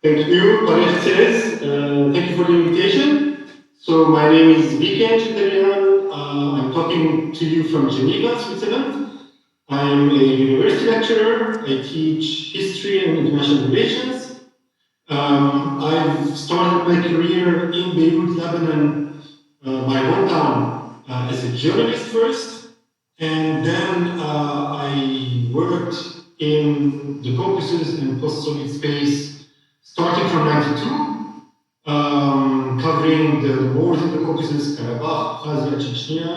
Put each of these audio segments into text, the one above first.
Thank you, Paresh. Thank you for the invitation. So my name is Vicken Cheterian. I'm talking to you from Geneva, Switzerland. I'm a university lecturer. I teach history and international relations. I've started my career in Beirut, Lebanon, my hometown, as a journalist first, and then I worked in the Caucasus and post-Soviet space starting from '92, covering the wars in the Caucasus, Karabakh, Abkhazia, Chechnya,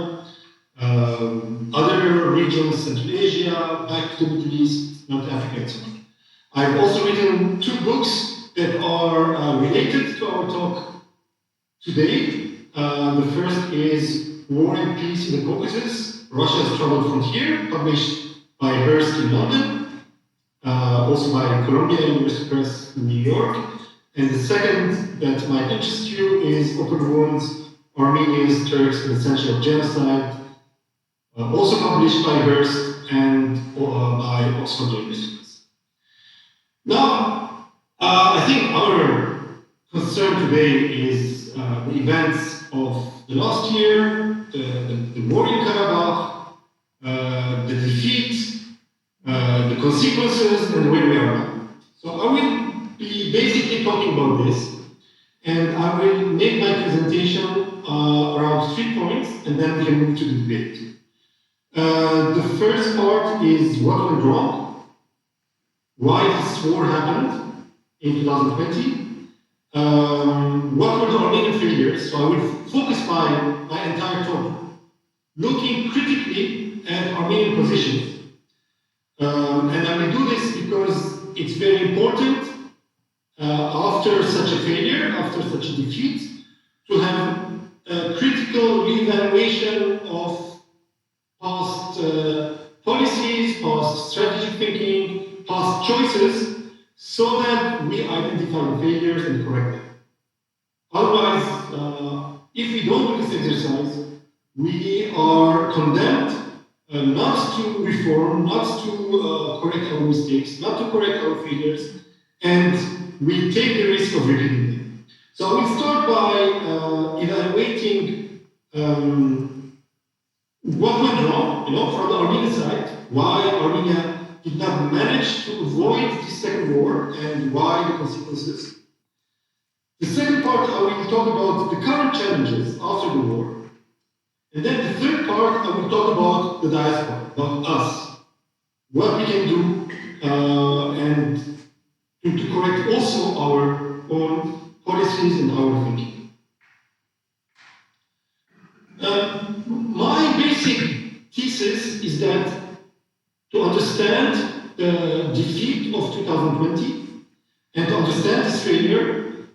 other regions, Central Asia, back to the Middle East, North Africa, and so on. I've also written 2 books that are related to our talk today. The first is War and Peace in the Caucasus, Russia's Troubled Frontier, published by Hurst in London, also by Columbia University Press in New York. And the second that might interest you is Open Wounds, Armenians, Turks, and the Century of Genocide, also published by Hurst and by Oxford University. Now, I think our concern today is the events of the last year, the war in Karabakh, the defeat, the consequences, and where we are now. So I will be basically talking about this, and I will make my presentation around 3 points, and then we can move to the debate. The first part is what went wrong, why this war happened in 2020, what were the Armenian failures. So I will focus my entire talk looking critically at Armenian positions. And I will do this because it's very important after such a failure, after such a defeat, to have a critical reevaluation of past policies, past strategic thinking, past choices, so that we identify the failures and correct them. Otherwise, if we don't do this exercise, we are condemned not to reform, not to correct our mistakes, not to correct our failures, and we take the risk of repeating them. So I will start by evaluating what went wrong, from the Armenian side, why Armenia did not manage to avoid the second war and why the consequences. The second part, I will talk about the current challenges after the war. And then the third part, I will talk about the diaspora, about us, what we can do, and to correct also our own policies and our thinking. My basic thesis is that to understand the defeat of 2020 and to understand this failure,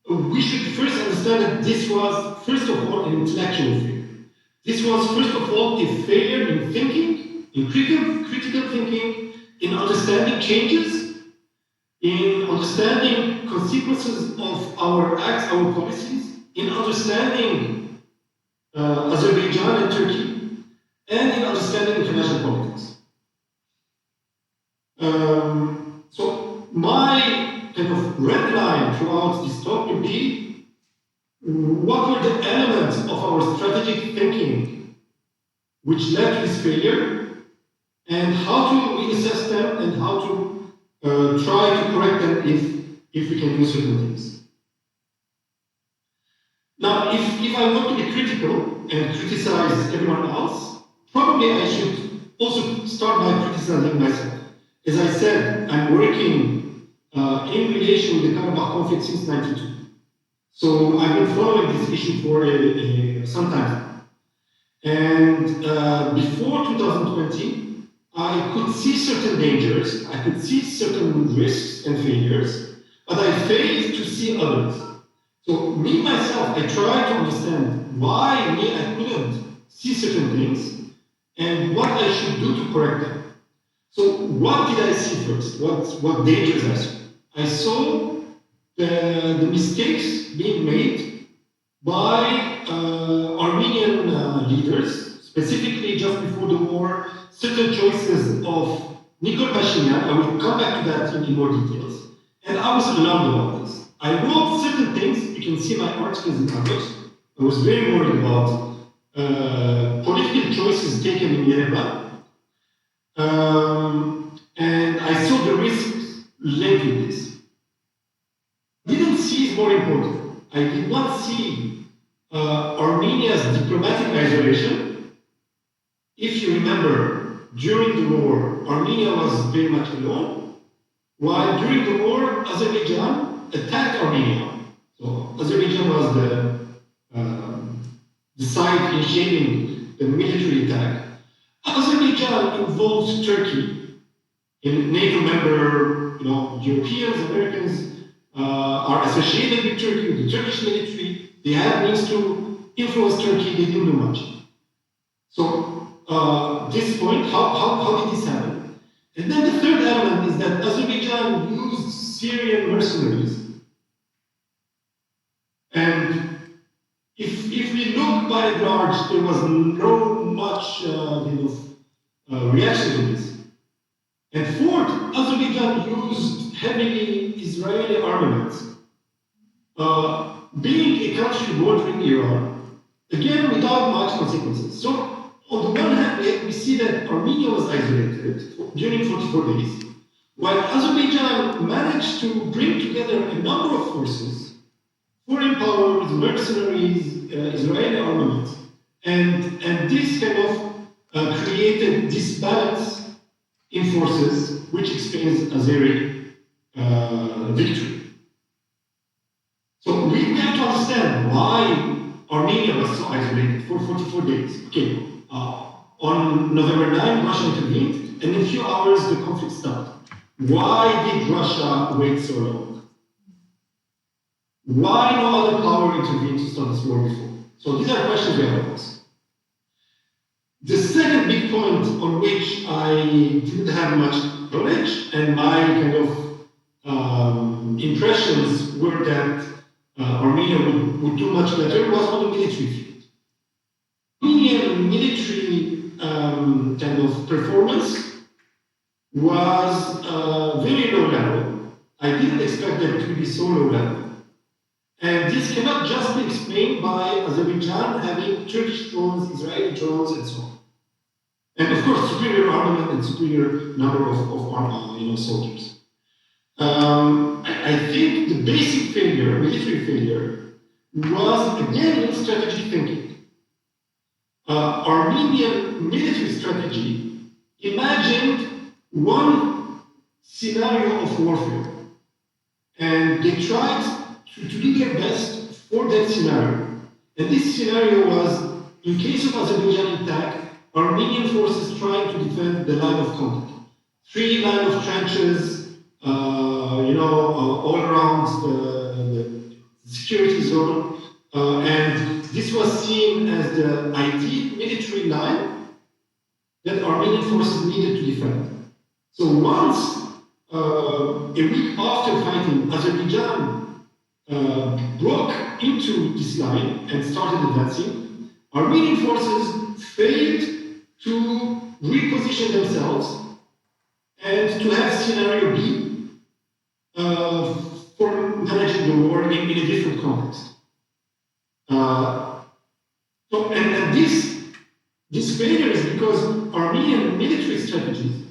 we should first understand that this was, first of all, an intellectual failure. This was, first of all, a failure in thinking, in critical thinking, in understanding changes, in understanding consequences of our acts, our policies, in understanding Azerbaijan and Turkey, and in understanding international politics. So my kind of red line throughout this talk will be what were the elements of our strategic thinking which led to this failure, and how to reassess them and how to try to correct them if we can do certain things. Now, if I want to be critical and criticize everyone else, probably I should also start by criticizing myself. As I said, I'm working in relation with the Karabakh conflict since '92. So I've been following this issue for some time now. And before 2020, I could see certain dangers, I could see certain risks and failures, but I failed to see others. So me, myself, I tried to understand why I couldn't see certain things and what I should do to correct them. So what did I see first? What dangers I saw? I saw the mistakes being made by Armenian leaders, specifically just before the war, certain choices of Nikol Pashinyan. I will come back to that in more details. And I was alarmed about this. I wrote certain things, you can see my articles in August. I was very worried about political choices taken in Yerevan. And I saw the risks linked with this. Didn't see is more important. I did not see Armenia's diplomatic isolation. If you remember, during the war, Armenia was very much alone, while during the war, Azerbaijan attacked Armenia. So Azerbaijan was the side initiating the military attack. Azerbaijan involved Turkey, a NATO member. Europeans, Americans are associated with Turkey, with the Turkish military. They had means to influence Turkey. They didn't do much. So this point, how did this happen? And then the third element is that Azerbaijan used Syrian mercenaries. And if we look by and large, there was no much reaction to this. And fourth, Azerbaijan used heavily Israeli armaments. Being a country bordering Iran, again without much consequences. So on the one hand, we see that Armenia was isolated during 44 days, while Azerbaijan managed to bring together a number of forces, foreign powers, mercenaries, Israeli armaments, and this kind of created disbalance in forces, which explains Azeri victory. So we have to understand why Armenia was so isolated for 44 days. Okay, on November 9, Russia intervened, and in a few hours the conflict stopped. Why did Russia wait so long? Why no other power intervened to start this war before? So these are questions we have to ask. The second big point on which I didn't have much knowledge, and my kind of impressions were that Armenia would do much better, was on the military field. Armenian military kind of performance was very low level. I didn't expect that it would be so low level. And this cannot just be explained by Azerbaijan having Turkish drones, Israeli drones, and so on. And of course, superior armament and superior number of soldiers. I think the basic failure, military failure, was again in strategic thinking. Armenian military strategy imagined one scenario of warfare, and they tried to do their best for that scenario. And this scenario was, in case of Azerbaijan attack, Armenian forces trying to defend the line of contact. 3 lines of trenches, all around the security zone, and this was seen as the ideal military line that Armenian forces needed to defend. So once, a week after fighting, Azerbaijan broke into this line and started advancing, Armenian forces failed to reposition themselves and to have scenario B for managing the war in a different context. And this failure is because Armenian military strategies.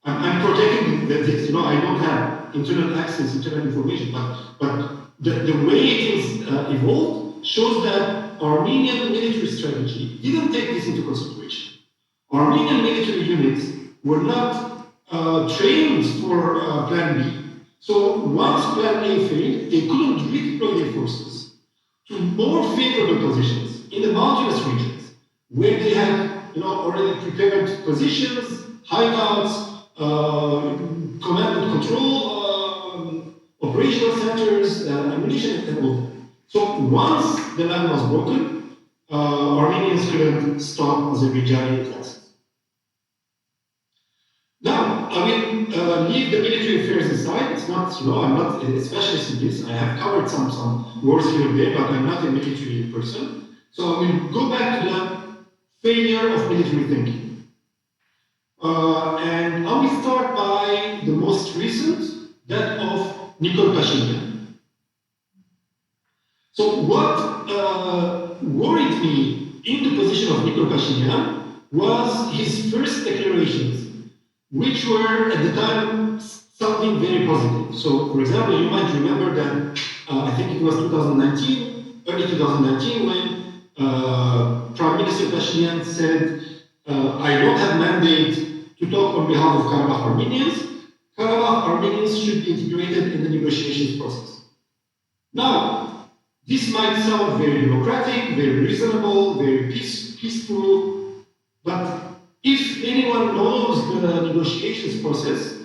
I'm protecting this. I don't have internal access, internal information, but the way things evolved shows that Armenian military strategy didn't take this into consideration. Armenian military units were not trained for Plan B. So once Plan A failed, they couldn't redeploy their forces to more favorable positions in the mountainous regions, where they had already prepared positions, hideouts, command and control, operational centers, ammunition, and all that. So once the line was broken, Armenians couldn't stop Azerbaijani attacks. Now, I will leave the military affairs aside. It's not, I'm not a specialist in this. I have covered some wars here and there, but I'm not a military person. So I will go back to the failure of military thinking. And I will start by the most recent, that of Nikol Pashinyan. So what worried me in the position of Nikol Pashinyan was his first declarations, which were at the time sounding very positive. So, for example, you might remember that I think it was 2019, early 2019, when Prime Minister Pashinyan said, I don't have mandate to talk on behalf of Karabakh Armenians. Karabakh Armenians should be integrated in the negotiations process. Now, this might sound very democratic, very reasonable, very peaceful, but if anyone knows the negotiations process,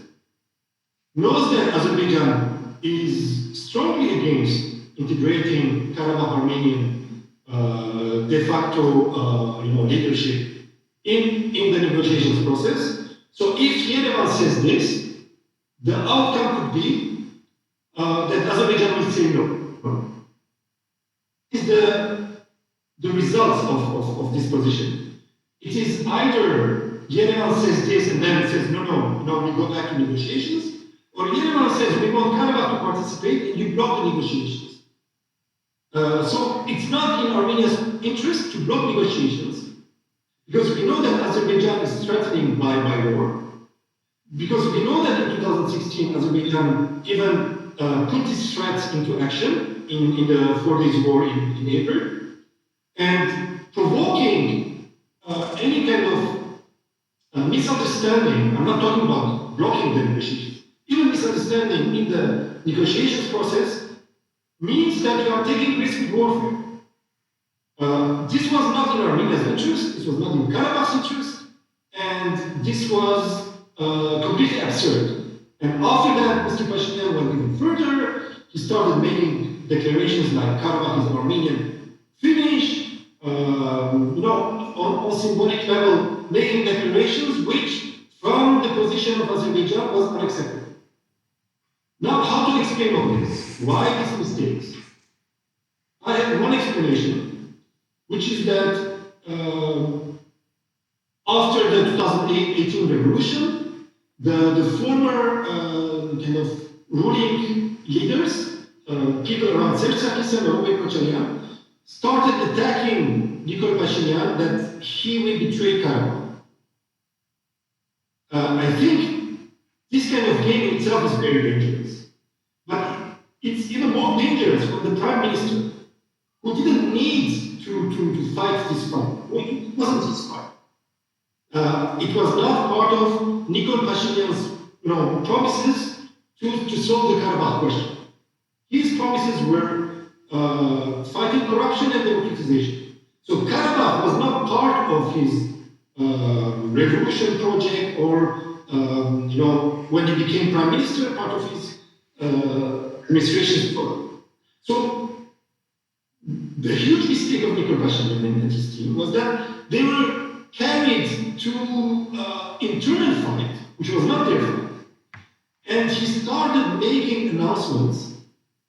knows that Azerbaijan is strongly against integrating Karabakh Armenian de facto leadership in the negotiations process. So if Yerevan says this, the outcome could be that Azerbaijan will say no. Is the results of this position. It is either Yerevan says this and then says no, we go back to negotiations, or Yerevan says we want Karabakh to participate and you block the negotiations. So it's not in Armenia's interest to block negotiations, because we know that Azerbaijan is threatening by war, because we know that in 2016 Azerbaijan even put these threats into action in the 4 days war in April, and provoking any kind of misunderstanding. I'm not talking about blocking the negotiations. Even misunderstanding in the negotiations process means that you are taking risk with warfare. This was not in Armenia's interest, this was not in Karabakh's interest, and this was completely absurd. And after that, Mr. Pashinyan went even further. He started making declarations like Karabakh is Armenian, finish, on symbolic level, making declarations which, from the position of Azerbaijan, was unacceptable. Now, how to explain all this? Why these mistakes? I have one explanation, which is that after the 2018 revolution, the former kind of ruling leaders, people around Vicken or Webster Cheterian, started attacking Nikol Pashinyan that he will betray Karabakh. I think this kind of game itself is very dangerous. But it's even more dangerous for the Prime Minister, who didn't need to fight this fight. It wasn't his fight. It was not part of Nikol Pashinyan's promises to solve the Karabakh question. His promises were fighting corruption and democratization. So Karabakh was not part of his revolution project, or when he became prime minister, part of his administration's program. So the huge mistake of Nikol Pashinyan and his team was that they were carried to internal fight, which was not their fight. And he started making announcements,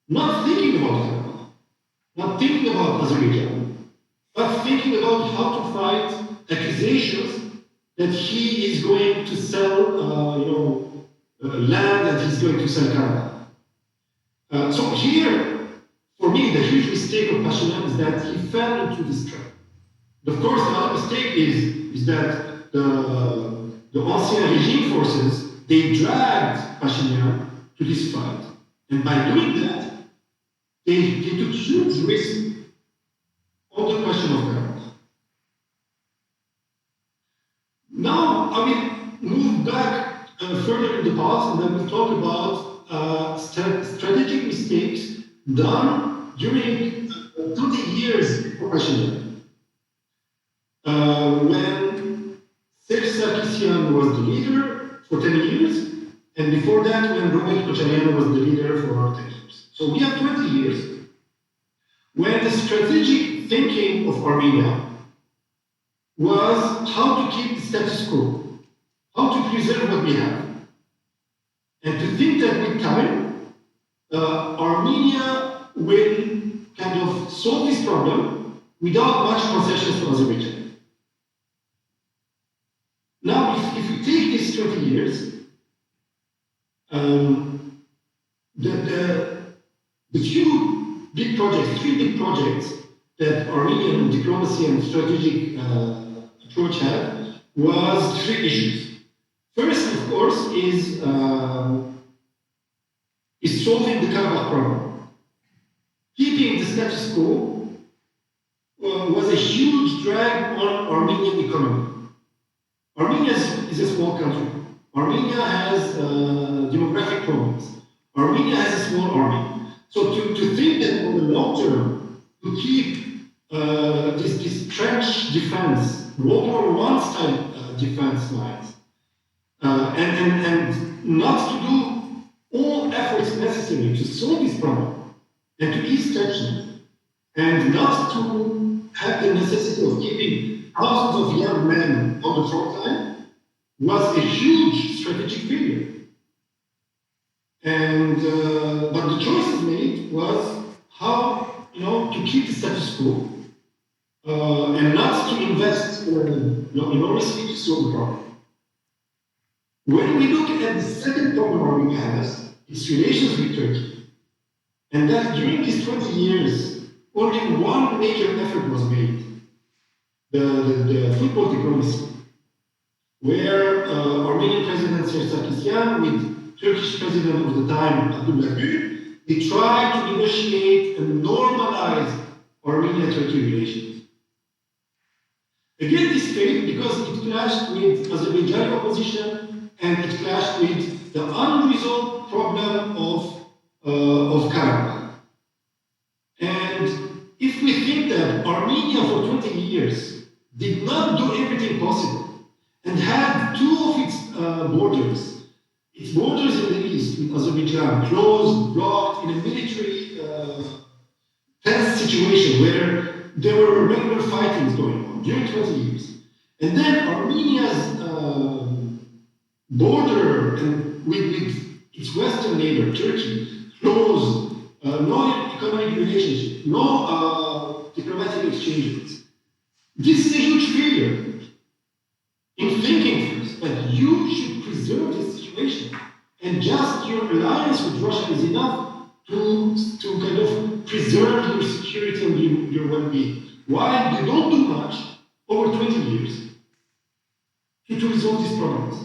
not thinking about Karabakh, not thinking about Azerbaijan, but thinking about how to fight accusations that he is going to sell, land, that he's going to sell Karabakh. So here, for me, the huge mistake of Pashinyan is that he fell into this trap. Of course, the other mistake is that the ancien regime forces, they dragged Pashinyan to this fight. And by doing that, they took huge risk on the question of Karabakh. Now, I will move back further in the past, and then we'll talk about strategic mistakes done during 30 years of Pashinyan. When Sarkisian was the leader for 10 years, and before that, when Webster Cheterian was the leader for 10 years. So we have 20 years when the strategic thinking of Armenia was how to keep the status quo, how to preserve what we have, and to think that with time, Armenia will kind of solve this problem without much concessions to Azerbaijan. Now, if we take these 20 years, the few big projects, three big projects that Armenian diplomacy and strategic approach had was three issues. First, of course, is solving the Karabakh problem. Keeping the status quo was a huge drag on Armenian economy. Armenia is a small country. Armenia has demographic problems. Armenia has a small army. So to think that on the long term, to keep this trench defense, World War I style defense lines, and not to do all efforts necessary to solve this problem and to ease tension, and not to have the necessity of keeping thousands of young men on the front line was a huge strategic failure. And but the choices made was how to keep the status quo and not to invest enormously to solve the problem. When we look at the second problem Armenia has, its relations with Turkey, and that during these 20 years, only one major effort was made, the football diplomacy, where Armenian President Sargsyan with Turkish President of the time, Abdullah Gül, they tried to negotiate and normalize Armenia-Turkey relations. Again, this failed because it clashed with Azerbaijani opposition and it clashed with the unresolved problem of Karabakh. And if we think that Armenia for 20 years did not do everything possible and had two of its borders in the east with Azerbaijan closed, blocked in a military tense situation where there were regular fightings going on during 20 years. And then Armenia's border with its western neighbor, Turkey, closed, no economic relationship, no diplomatic exchanges. This is a huge failure in thinking first that you should preserve this situation and just your alliance with Russia is enough to kind of preserve your security and your well-being. While you don't do much over 20 years to resolve these problems.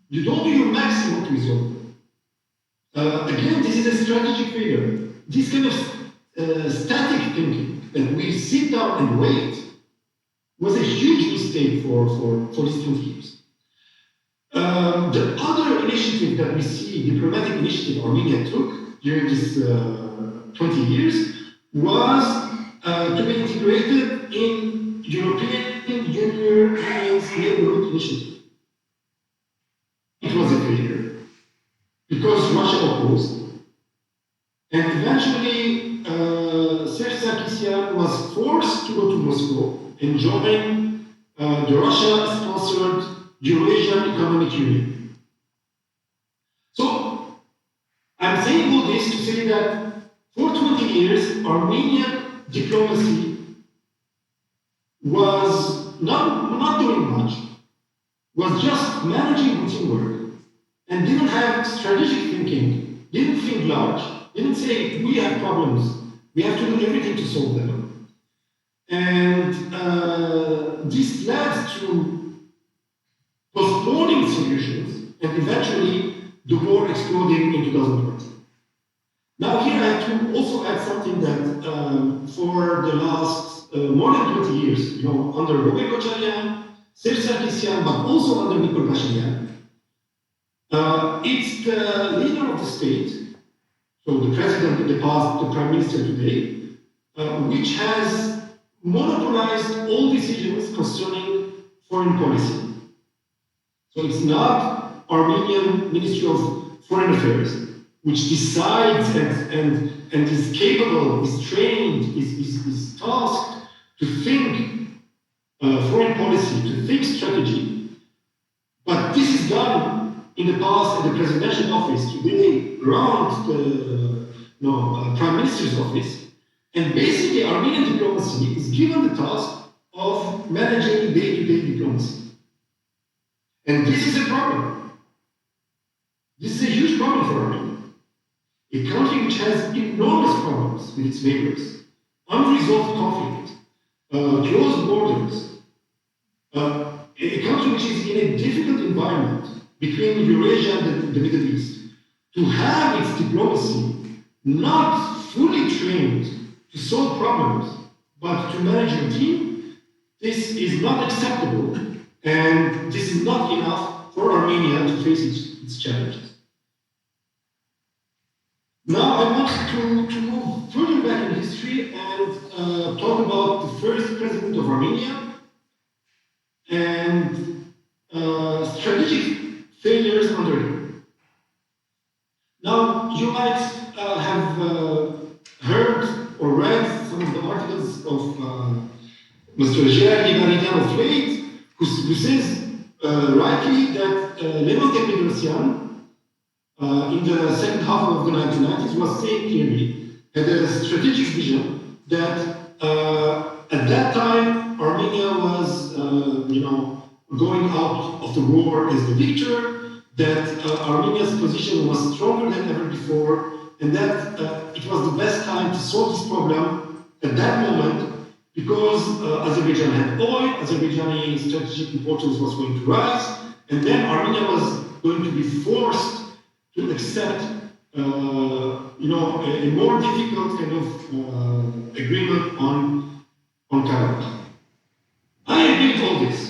You don't do your maximum to resolve them. Again, this is a strategic failure. This kind of static thinking that we sit down and wait was a huge mistake for these 20 years. The other initiative that we see, diplomatic initiative Armenia took during this 20 years was to be integrated in European Union's neighborhood initiative. It was a failure because Russia opposed, and eventually Sargsyan was forced to go to Moscow and join the Russia-sponsored Eurasian Economic Union. So I'm saying all this to say that for 20 years, Armenian diplomacy was not doing much, was just managing routine work, and didn't have strategic thinking, didn't think large, didn't say, we have problems, we have to do everything to solve them. And this led to postponing solutions and eventually the war exploding in 2020. Now here I have to also add something that for the last more than 20 years, under Vicken Cheterian, Sargsyan, but also under Nikol Pashinyan, it's the leader of the state, so the president in the past, the prime minister today, which has monopolized all decisions concerning foreign policy. So it's not Armenian Ministry of Foreign Affairs, which decides and is capable, is trained, is tasked to think foreign policy, to think strategy. But this is done in the past at the presidential office, today around the prime minister's office. And basically, Armenian diplomacy is given the task of managing day-to-day diplomacy. And this is a problem. This is a huge problem for Armenia. a country which has enormous problems with its neighbors, unresolved conflict, closed borders, a country which is in a difficult environment between Eurasia and the Middle East, to have its diplomacy not fully trained to solve problems, but to manage routine, this is not acceptable, and this is not enough for Armenia to face its challenges. Now I want to move further back in history and talk about the first president of Armenia and strategic failures under him. Now, you might have heard or read some of the articles of Mr. Gérard of Late, who says rightly that Leon Perestroika, in the second half of the 1990s, was saying clearly, had a strategic vision that at that time Armenia was, going out of the war as the victor, that Armenia's position was stronger than ever before, and that it was the best time to solve this problem at that moment, because Azerbaijan had oil, Azerbaijani strategic importance was going to rise, and then Armenia was going to be forced to accept a more difficult kind of agreement on Karabakh. I agree with all this.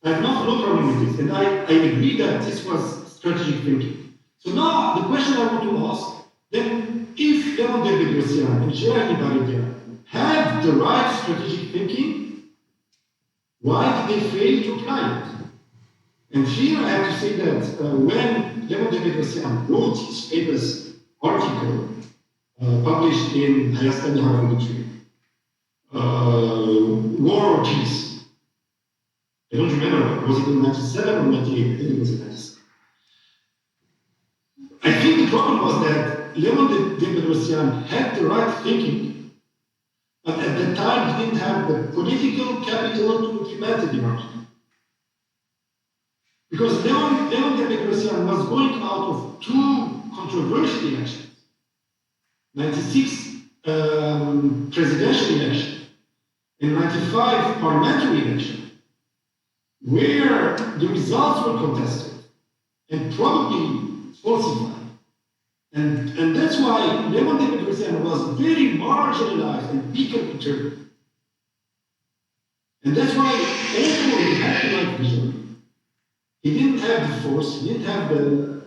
I have no problem with this, and I agree that this was strategic thinking. So now the question I want to ask, then if Leon Perestroika and Gérard Ibarretyan had the right strategic thinking, why did they fail to apply it? And here I have to say that when Leon Perestroika wrote his famous article published in Hayastani Harabitri, War or Peace, I don't remember, was it in 97 or 98? I think it was in 97. I think the problem was that Leon Perestroika had the right thinking, but at that time he didn't have the political capital to implement it in Armenia. Because Leon Perestroika was going out of two controversial elections, 96 presidential election and 95 parliamentary election, where the results were contested and probably falsified. And that's why Leon Perestroika was very marginalized and weakened in Turkey. And that's why, although he had the right vision, he didn't have the force, he didn't have the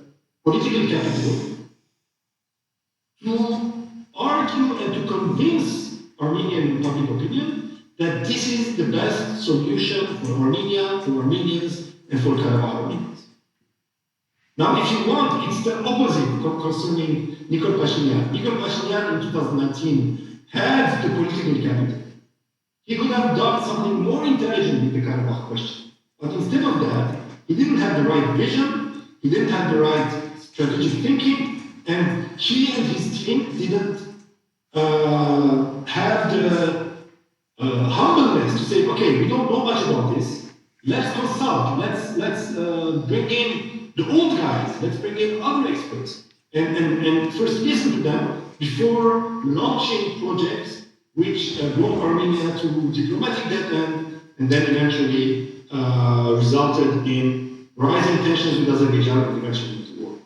political capital to argue and to convince Armenian public opinion that this is the best solution for Armenia, for Armenians, and for Karabakh Armenians. Now, if you want, it's the opposite concerning Nikol Pashinyan. Nikol Pashinyan in 2019 had the political capital. He could have done something more intelligent with the Karabakh question. But instead of that, he didn't have the right vision, he didn't have the right strategic thinking, and he and his team didn't have the humbleness to say, okay, we don't know much about this, let's consult, let's bring in the old guys, let's bring in other experts, and first listen to them before launching projects which brought Armenia to diplomatic dead end, and then eventually resulted in rising tensions with Azerbaijan and eventually into war.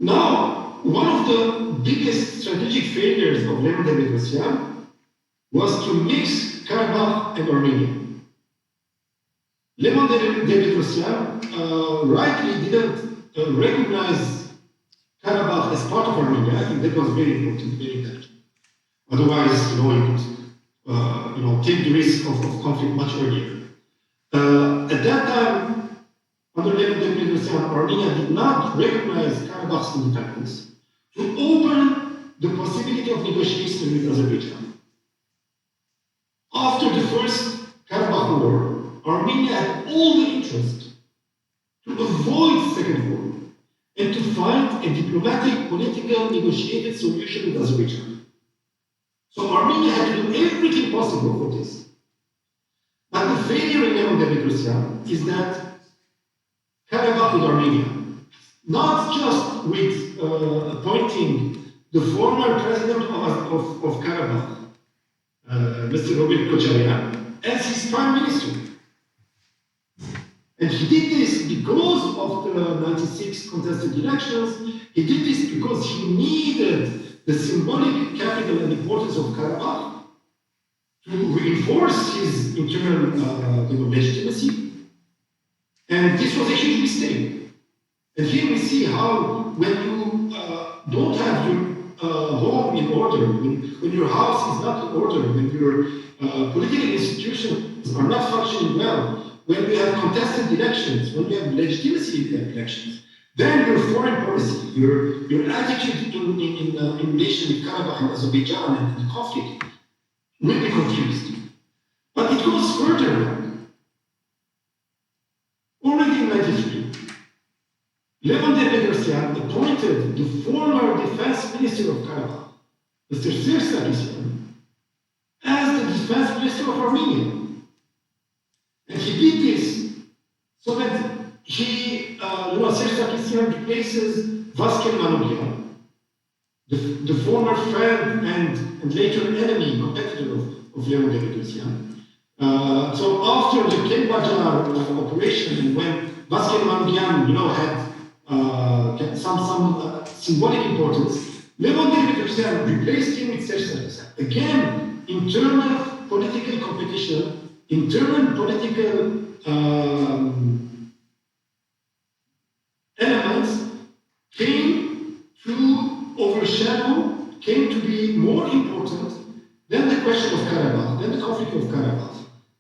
Now, one of the biggest strategic failures of Leon Perestroika was to mix Karabakh and Armenia. Leon Perestroika rightly didn't recognize Karabakh as part of Armenia. I think that was very important, very intelligent. Otherwise, you could take the risk of conflict much earlier. At that time, under Leon Perestroika, Armenia did not recognize Karabakh's independence to open the possibility of negotiation with Azerbaijan. After the first Karabakh War, Armenia had all the interest to avoid Second War and to find a diplomatic, political, negotiated solution with Azerbaijan. So Armenia had to do everything possible for this. But the failure in Leon Perestroika is that Karabakh is Armenia. not just with appointing the former president of Karabakh, Mr. Vicken Cheterian, as his prime minister. And he did this because of the 96 contested elections. He did this because he needed the symbolic capital and importance of Karabakh to reinforce his internal legitimacy. And this was a huge mistake. And here we see how when you don't have your home in order, when your house is not in order, when your political institutions are not functioning well, when we have contested elections, when we have legitimacy in elections, then your foreign policy, your attitude in relation with Karabakh and Azerbaijan and the conflict will be confused. But it goes further back. Already in 93, Levon Perestroika appointed the former defense minister of Karabakh, Mr. Sargsyan, as the defense minister of Armenia. And he did this so that he, Sargsyan replaces Vicken Cheterian, the former friend and later enemy, competitor of Levon Perestroika. So after the Kelbajar operation, and when Vicken Cheterian, had some symbolic importance, Levon Perestroika replaced him with Sargsyan. Again, internal political competition, internal political elements came to overshadow, came to be more important than the question of Karabakh, than the conflict of Karabakh.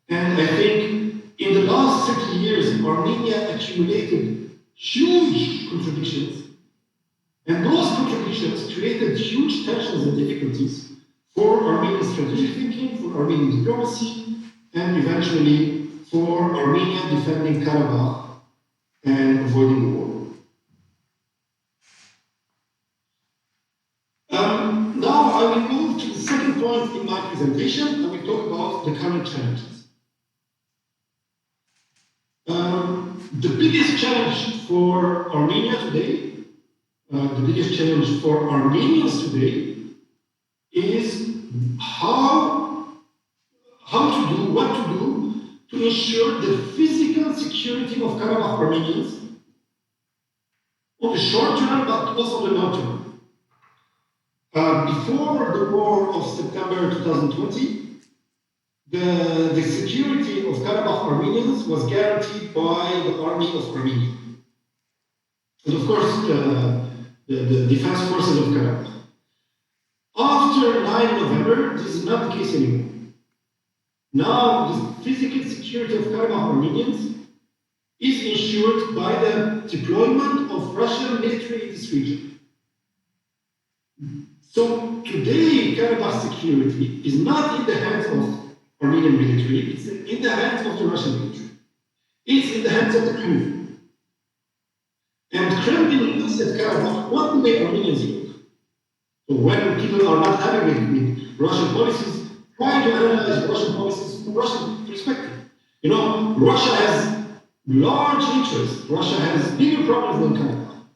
And I think in the last 30 years, Armenia accumulated huge contradictions, and those contradictions created huge tensions and difficulties for Armenian strategic thinking, for Armenian diplomacy, and eventually for Armenia defending Karabakh and avoiding war. Now I will move to the second point in my presentation, and we talk about the current challenges. The biggest challenge for Armenia today, the biggest challenge for Armenians today, is how to do, what to do to ensure the physical security of Karabakh Armenians on the short term, but also on the long term. Before the war of September 2020, the security of Karabakh Armenians was guaranteed by the army of Armenia. And of course, the defense forces of Karabakh. After 9 November, this is not the case anymore. Now, the physical security of Karabakh Armenians is ensured by the deployment of Russian military in this region. So today, Karabakh security is not in the hands of Armenian military, it's in the hands of the Russian military. It's in the hands of the Kremlin. And Kremlin looks at Karabakh one way Armenians look. So when people are not happy with Russian policies, try to analyze Russian policies from Russian perspective. Russia has large interests. Russia has bigger problems than Karabakh.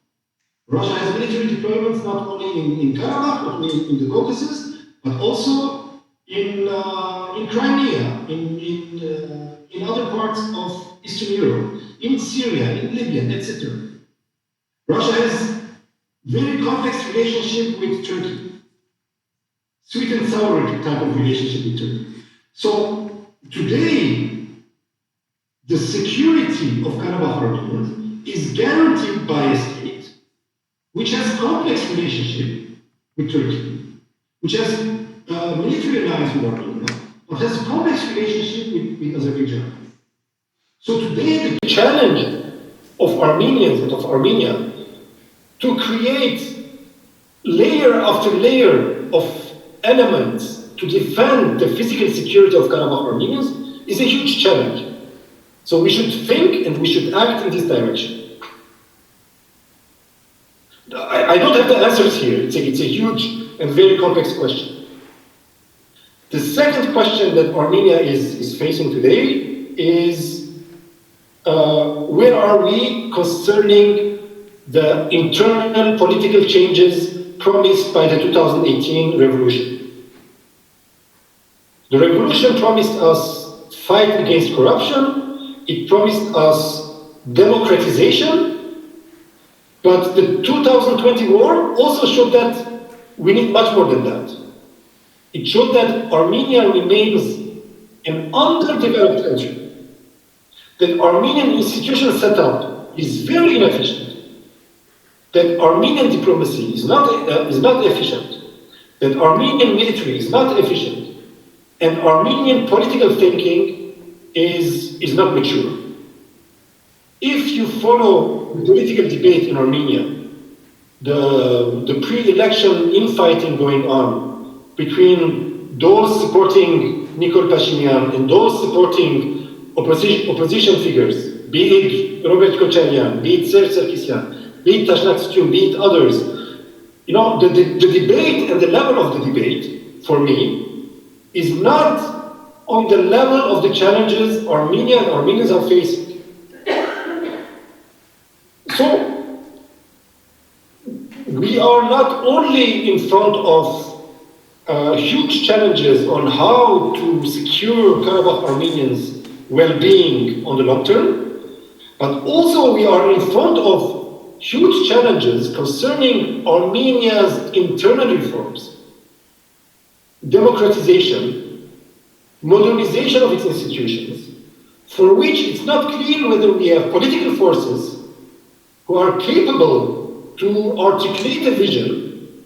Russia has military deployments not only in Karabakh, not only in the Caucasus, but also in Crimea, in other parts of Eastern Europe, in Syria, in Libya, etc. Russia has very complex relationship with Turkey, sweet and sour type of relationship with Turkey. So today, the security of Karabakh Armenians is guaranteed by a state which has complex relationship with Turkey, which has military alliance with Armenia, but has a complex relationship with Azerbaijan. So today the challenge of Armenians and of Armenia to create layer after layer of elements to defend the physical security of Karabakh Armenians is a huge challenge. So we should think and we should act in this direction. I don't have the answers here. It's a huge and very complex question. The second question that Armenia is facing today is where are we concerning the internal political changes promised by the 2018 revolution. The revolution promised us fight against corruption, it promised us democratization, but the 2020 war also showed that we need much more than that. It showed that Armenia remains an underdeveloped country, that Armenian institutional setup is very inefficient, that Armenian diplomacy is not efficient, that Armenian military is not efficient, and Armenian political thinking is not mature. If you follow the political debate in Armenia, the pre-election infighting going on between those supporting Nikol Pashinyan and those supporting opposition figures, be it Robert Kocharian, be it Serge Sarkisyan, be it Tashnak Stu, be it others, you know, the debate and the level of the debate, for me, is not on the level of the challenges Armenia and Armenians are facing. So, we are not only in front of huge challenges on how to secure Karabakh Armenians' well-being on the long term, but also we are in front of huge challenges concerning Armenia's internal reforms, democratization, modernization of its institutions, for which it's not clear whether we have political forces who are capable to articulate a vision,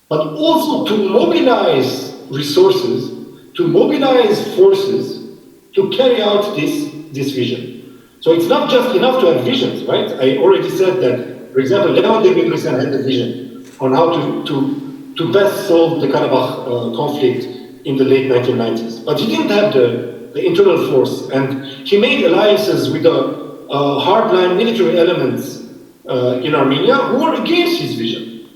but also to mobilize resources, to mobilize forces to carry out this vision. So it's not just enough to have visions, right? I already said that, for example, Leonid Debrecen had a vision on how to best solve the Karabakh conflict in the late 1990s. But he didn't have the internal force, and he made alliances with the hardline military elements in Armenia who were against his vision.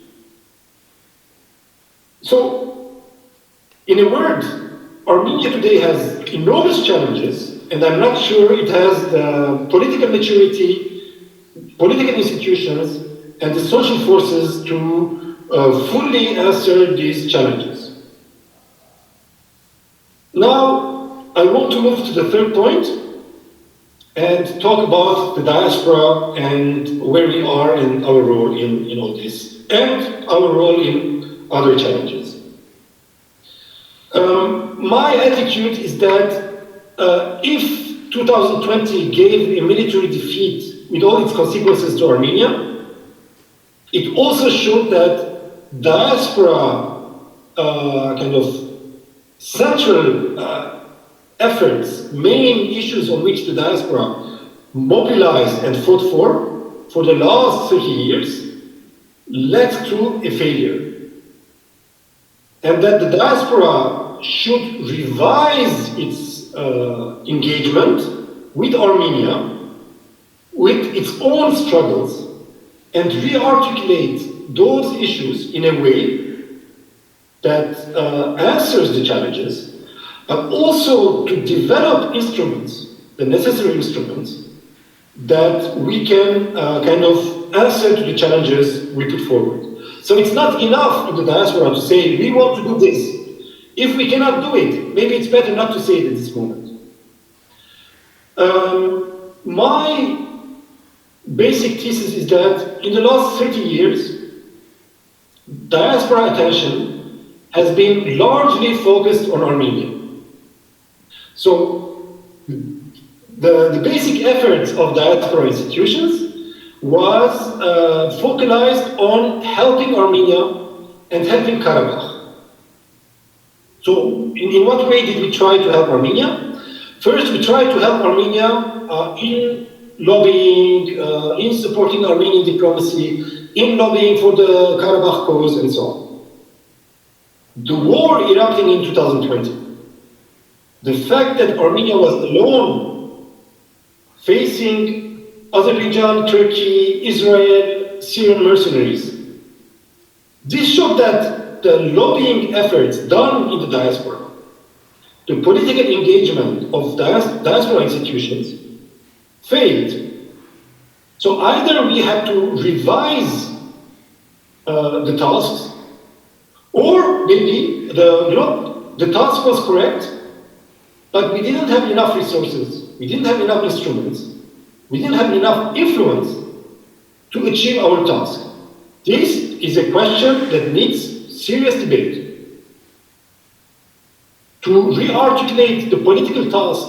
So, in a word, Armenia today has enormous challenges, and I'm not sure it has the political maturity, political institutions, and the social forces to fully answer these challenges. Now, I want to move to the third point and talk about the diaspora and where we are and our role in all this, and our role in other challenges. My attitude is that if 2020 gave a military defeat with all its consequences to Armenia, it also showed that diaspora kind of central efforts, main issues on which the diaspora mobilized and fought for the last 30 years, led to a failure. And that the diaspora should revise its engagement with Armenia, with its own struggles, and re-articulate those issues in a way that answers the challenges, but also to develop instruments, the necessary instruments, that we can kind of answer to the challenges we put forward. So it's not enough in the diaspora to say, we want to do this. If we cannot do it, maybe it's better not to say it at this moment. My basic thesis is that in the last 30 years, diaspora attention has been largely focused on Armenia. So the basic efforts of diaspora institutions was focalized on helping Armenia and helping Karabakh. So in what way did we try to help Armenia? First, we tried to help Armenia in lobbying, in supporting Armenian diplomacy, in lobbying for the Karabakh cause, and so on. The war erupting in 2020, the fact that Armenia was alone, facing Azerbaijan, Turkey, Israel, Syrian mercenaries, this showed that the lobbying efforts done in the diaspora, the political engagement of diaspora institutions, failed. So either we have to revise the tasks, or maybe the task was correct, but we didn't have enough resources, we didn't have enough instruments, we didn't have enough influence to achieve our task. This is a question that needs serious debate. To re-articulate the political task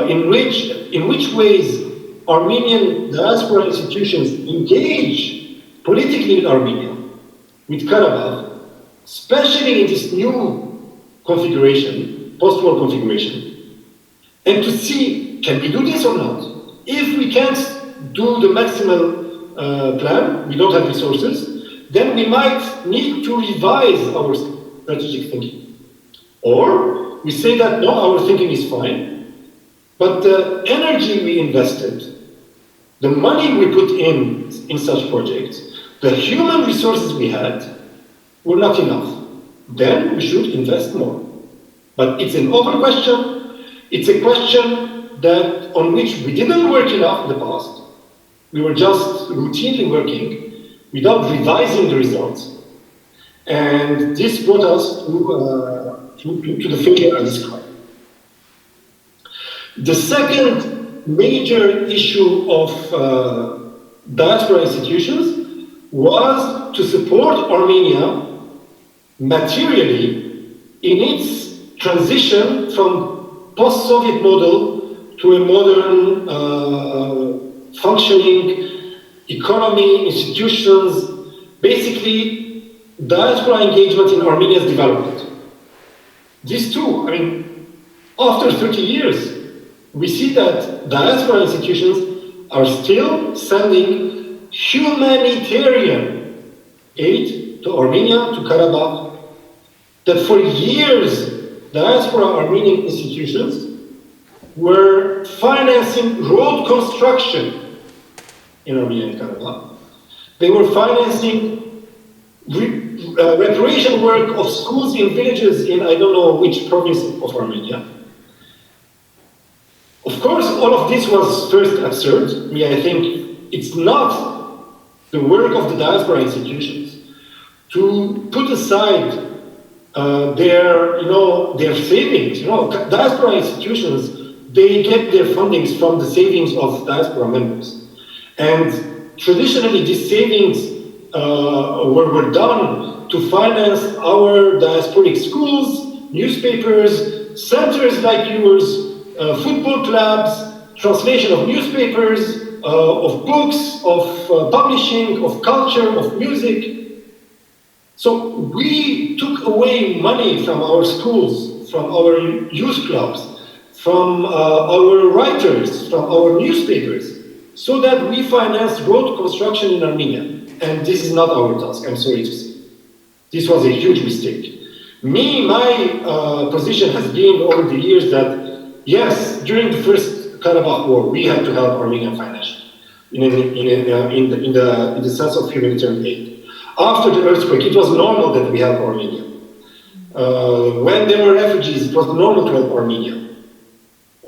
in which ways Armenian diaspora institutions engage politically with Armenia, with Karabakh, especially in this new configuration, post-war configuration, and to see, can we do this or not? If we can't do the maximal plan, we don't have resources, then we might need to revise our strategic thinking. Or we say that, no, our thinking is fine, but the energy we invested, the money we put in such projects, the human resources we had were not enough. Then we should invest more. But it's an open question. It's a question that on which we didn't work enough in the past. We were just routinely working without revising the results. And this brought us to the failure I described. The second major issue of diaspora institutions was to support Armenia materially in its transition from post-Soviet model to a modern functioning economy, institutions, basically diaspora engagement in Armenia's development. These two, after 30 years, we see that diaspora institutions are still sending humanitarian aid to Armenia, to Karabakh, that for years diaspora Armenian institutions were financing road construction in Armenia and Karabakh. They were financing reparation work of schools in villages in I don't know which province of Armenia. Of course, all of this was first absurd. I think it's not the work of the diaspora institutions to put aside their savings. Diaspora institutions, they get their fundings from the savings of diaspora members. And traditionally, these savings were done to finance our diasporic schools, newspapers, centers like yours, football clubs, translation of newspapers, of books, of publishing, of culture, of music. So we took away money from our schools, from our youth clubs, from our writers, from our newspapers, so that we financed road construction in Armenia. And this is not our task, I'm sorry to say. This was a huge mistake. My position has been over the years that, yes, during the First Karabakh War, we had to help Armenia financially, in the sense of humanitarian aid. After the earthquake, it was normal that we help Armenia. When there were refugees, it was normal to help Armenia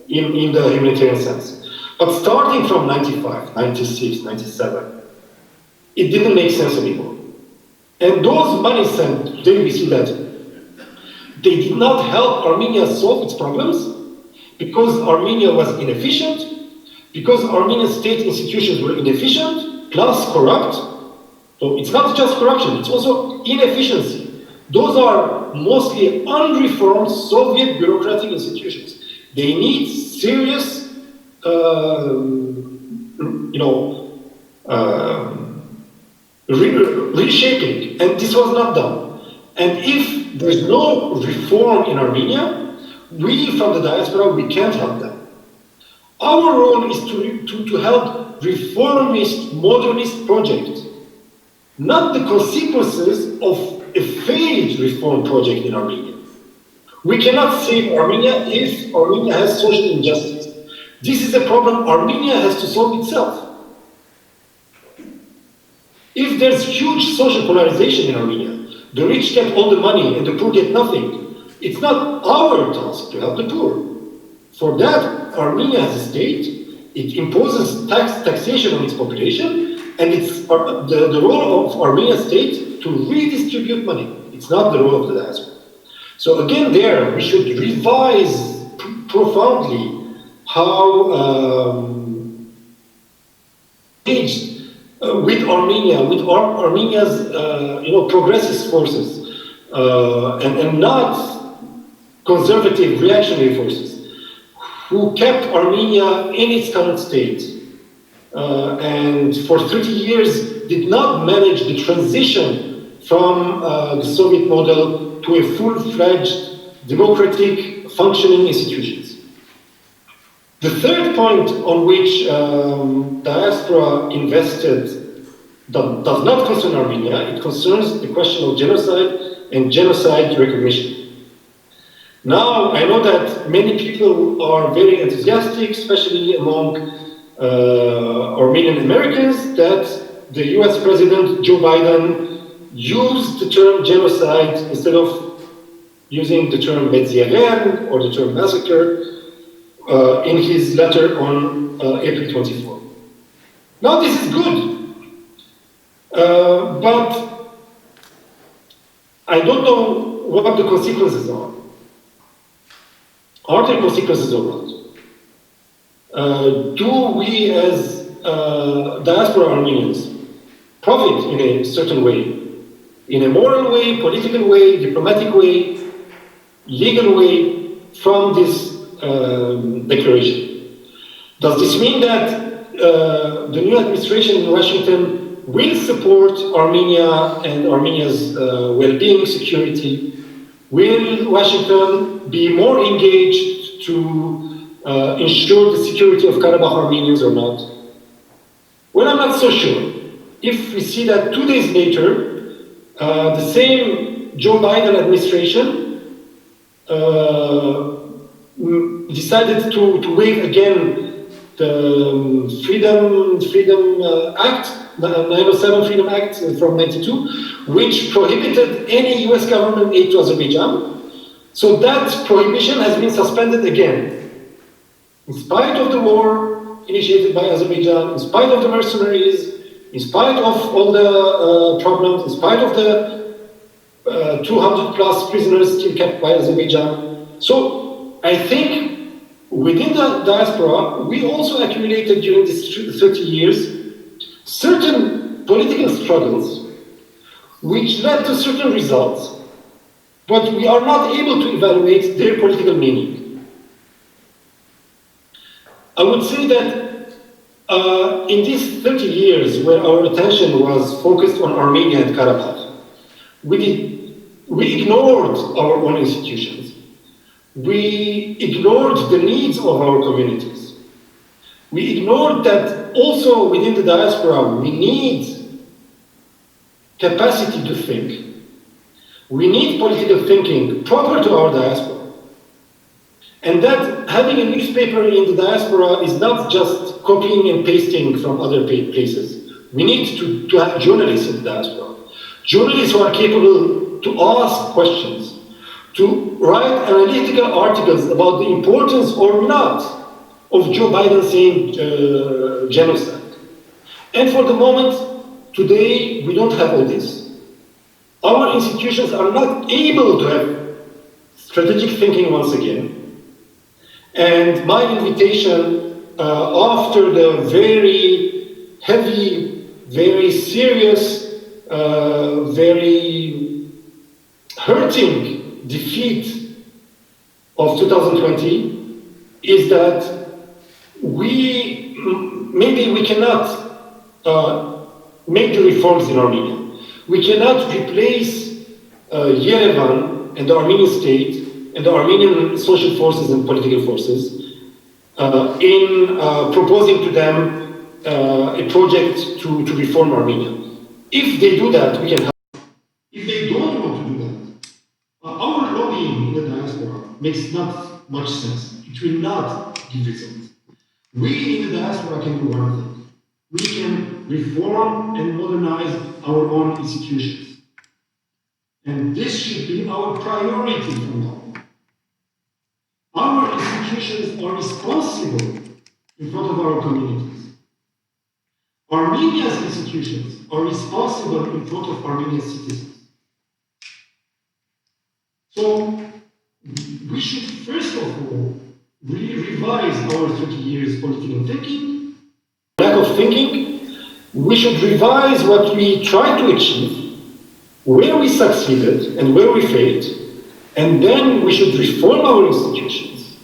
in the humanitarian sense. But starting from 95, 96, 97, it didn't make sense anymore. And those monies sent, today we see that they did not help Armenia solve its problems because Armenia was inefficient, because Armenian state institutions were inefficient, plus corrupt. So it's not just corruption, it's also inefficiency. Those are mostly unreformed Soviet bureaucratic institutions. They need serious reshaping, and this was not done. And if there's no reform in Armenia, we from the diaspora, we can't help them. Our role is to help reformist, modernist projects, not the consequences of a failed reform project in Armenia. We cannot save Armenia if Armenia has social injustice. This is a problem Armenia has to solve itself. If there's huge social polarization in Armenia, the rich get all the money and the poor get nothing, it's not our task to help the poor. For that, Armenia as a state It imposes taxation on its population, and it's the role of Armenian state to redistribute money. It's not the role of the diaspora. So again, there we should revise profoundly how engaged with Armenia, with Armenia's progressist forces, and not conservative reactionary forces, who kept Armenia in its current state, and for 30 years did not manage the transition from the Soviet model to a full-fledged democratic functioning institutions. The third point on which diaspora invested does not concern Armenia. It concerns the question of genocide and genocide recognition. Now, I know that many people are very enthusiastic, especially among Armenian Americans, that the US President Joe Biden used the term genocide instead of using the term Metzieren or the term massacre in his letter on April 24. Now, this is good, but I don't know what the consequences are. Are there consequences or not? Do we as diaspora Armenians profit in a certain way? In a moral way, political way, diplomatic way, legal way from this declaration? Does this mean that the new administration in Washington will support Armenia and Armenia's well-being, security? Will Washington be more engaged to ensure the security of Karabakh Armenians or not? Well, I'm not so sure. If we see that 2 days later, the same Joe Biden administration decided to waive again the Freedom Act, 907 Freedom Act from 92, which prohibited any US government aid to Azerbaijan. So that prohibition has been suspended again. In spite of the war initiated by Azerbaijan, in spite of the mercenaries, in spite of all the problems, in spite of the 200 plus prisoners still kept by Azerbaijan. So I think within the diaspora, we also accumulated during these 30 years certain political struggles which led to certain results, but we are not able to evaluate their political meaning. I would say that in these 30 years where our attention was focused on Armenia and Karabakh, we ignored our own institutions. We ignored the needs of our communities. We ignored that also within the diaspora we need capacity to think. We need political thinking proper to our diaspora. And that having a newspaper in the diaspora is not just copying and pasting from other places. We need to have journalists in the diaspora. Journalists who are capable to ask questions, to write analytical articles about the importance or not of Joe Biden saying genocide. And for the moment, today, we don't have all this. Our institutions are not able to have strategic thinking once again. And my invitation, after the very heavy, very serious, very hurting defeat of 2020, is that maybe we cannot make the reforms in Armenia. We cannot replace Yerevan and the Armenian state and the Armenian social forces and political forces in proposing to them a project to reform Armenia. If they do that, we can help. If they don't want to do that, our lobbying in the diaspora makes not much sense. It will not give results. We in the diaspora can do one thing. We can reform and modernize our own institutions. And this should be our priority from now on. Our institutions are responsible in front of our communities. Armenia's institutions are responsible in front of Armenian citizens. So we should first of all revise our 30 years political thinking. Lack of thinking, we should revise what we tried to achieve, where we succeeded and where we failed, and then we should reform our institutions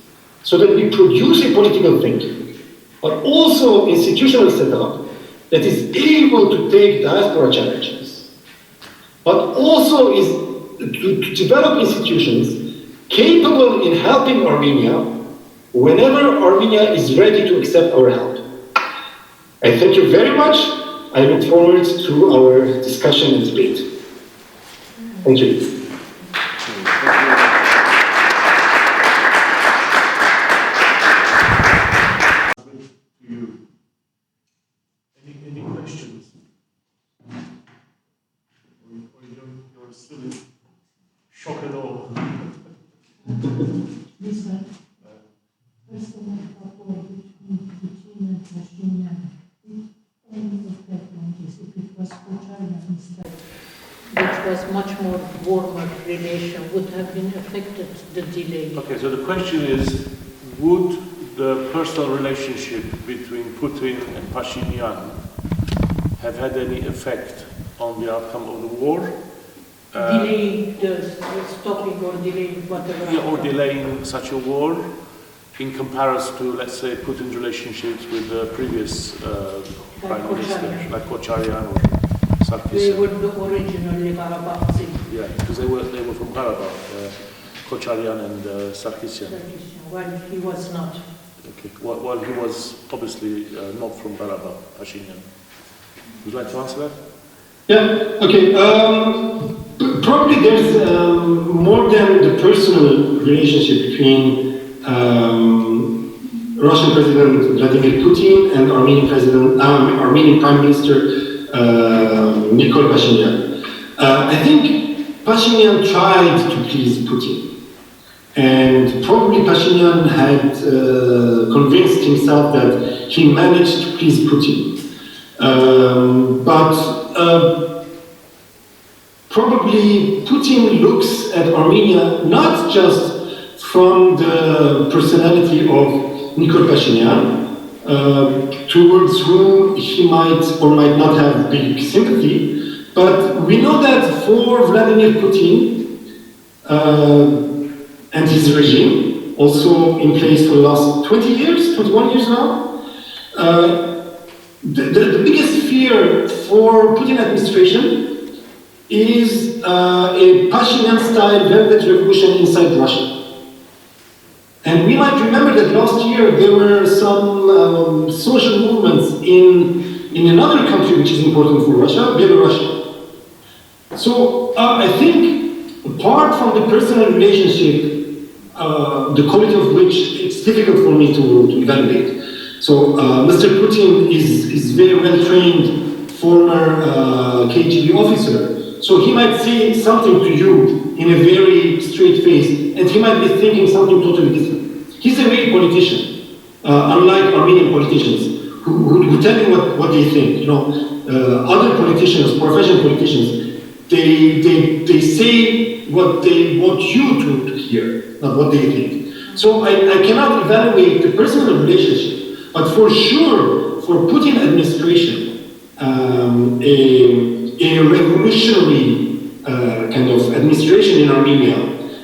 so that we produce a political thinking, but also institutional setup that is able to take diaspora challenges, but also is to develop institutions capable in helping Armenia whenever Armenia is ready to accept our help. I thank you very much. I look forward to our discussion and debate. Thank you. Any questions? Or you're still in shock and awe? Listen, first of all, between and Pashinyan, if any effect on this, if it was Kocharian instead, which was much more warmer relation, would have been affected the delay. Okay, so the question is, would the personal relationship between Putin and Pashinyan have had any effect on the outcome of the war? Delaying the stopping or delaying whatever. Yeah, or delaying such a war in comparison to, let's say, Putin's relationships with the previous prime minister, like Kocharian or Sarkisian. They were the original Karabakh thing. Yeah, because they were from Karabakh, Kocharian and Sarkisian. Well, he was not. Okay. Well, he was obviously not from Karabakh, Pashinyan. Would you like to answer that? Yeah, okay. Probably there's more than the personal relationship between Russian President Vladimir Putin and Armenian Prime Minister Nikol Pashinyan. I think Pashinyan tried to please Putin. And probably Pashinyan had convinced himself that he managed to please Putin. But probably Putin looks at Armenia not just from the personality of Nikol Pashinyan, towards whom he might or might not have big sympathy, but we know that for Vladimir Putin and his regime, also in place for the last 20 years, 21 years now, the biggest fear for Putin administration is a Pashinyan-style velvet revolution inside Russia. And we might remember that last year there were some social movements in another country which is important for Russia, Belarus. So I think apart from the personal relationship, the quality of which it's difficult for me to evaluate. So Mr. Putin is very well trained former KGB officer. So he might say something to you in a very straight face, and he might be thinking something totally different. He's a real politician, unlike Armenian politicians who tell you what they think. You know, other politicians, professional politicians, they say what they want you to hear, not what they think. So I cannot evaluate the personal relationship, but for sure, for Putin administration, a revolutionary kind of administration in Armenia,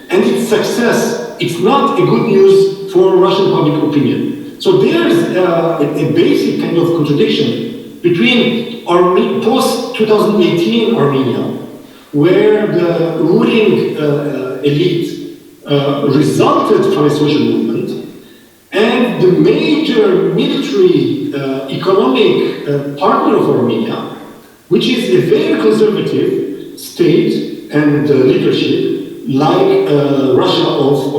and its success, it's not a good news for Russian public opinion. So there's a basic kind of contradiction between post-2018 Armenia, where the ruling elite resulted from a social movement, and the major military economic partner of Armenia, which is a very conservative state and leadership like Russia of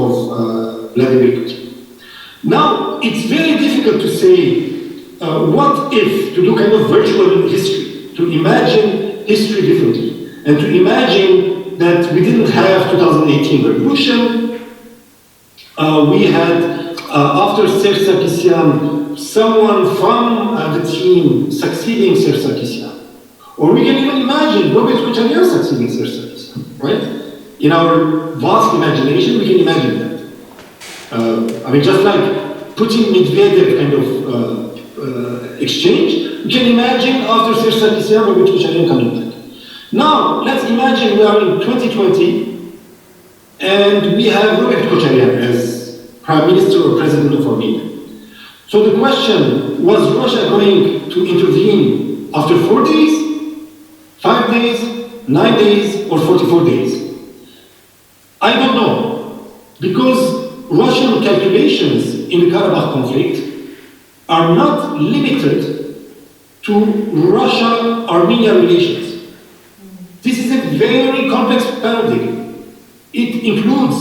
Vladimir Putin. Now, it's very difficult to say what if, to do kind of virtual history, to imagine history differently, and to imagine that we didn't have 2018 revolution, we had after Serge Sarkisian, someone from the team succeeding Serge Sarkisian. Or we can even imagine Robert Kocharian succeeding Serge Sarkisian, right? In our vast imagination, we can imagine that. I mean, just like Putin Medvedev kind of exchange, we can imagine after Serge Sarkisian, Robert Kocharian coming back. Now, let's imagine we are in 2020 and we have Robert Kocharian as Prime Minister or President of Armenia. So the question, was Russia going to intervene after 4 days, 5 days, 9 days, or 44 days? I don't know, because Russian calculations in the Karabakh conflict are not limited to Russia-Armenia relations. This is a very complex paradigm. It includes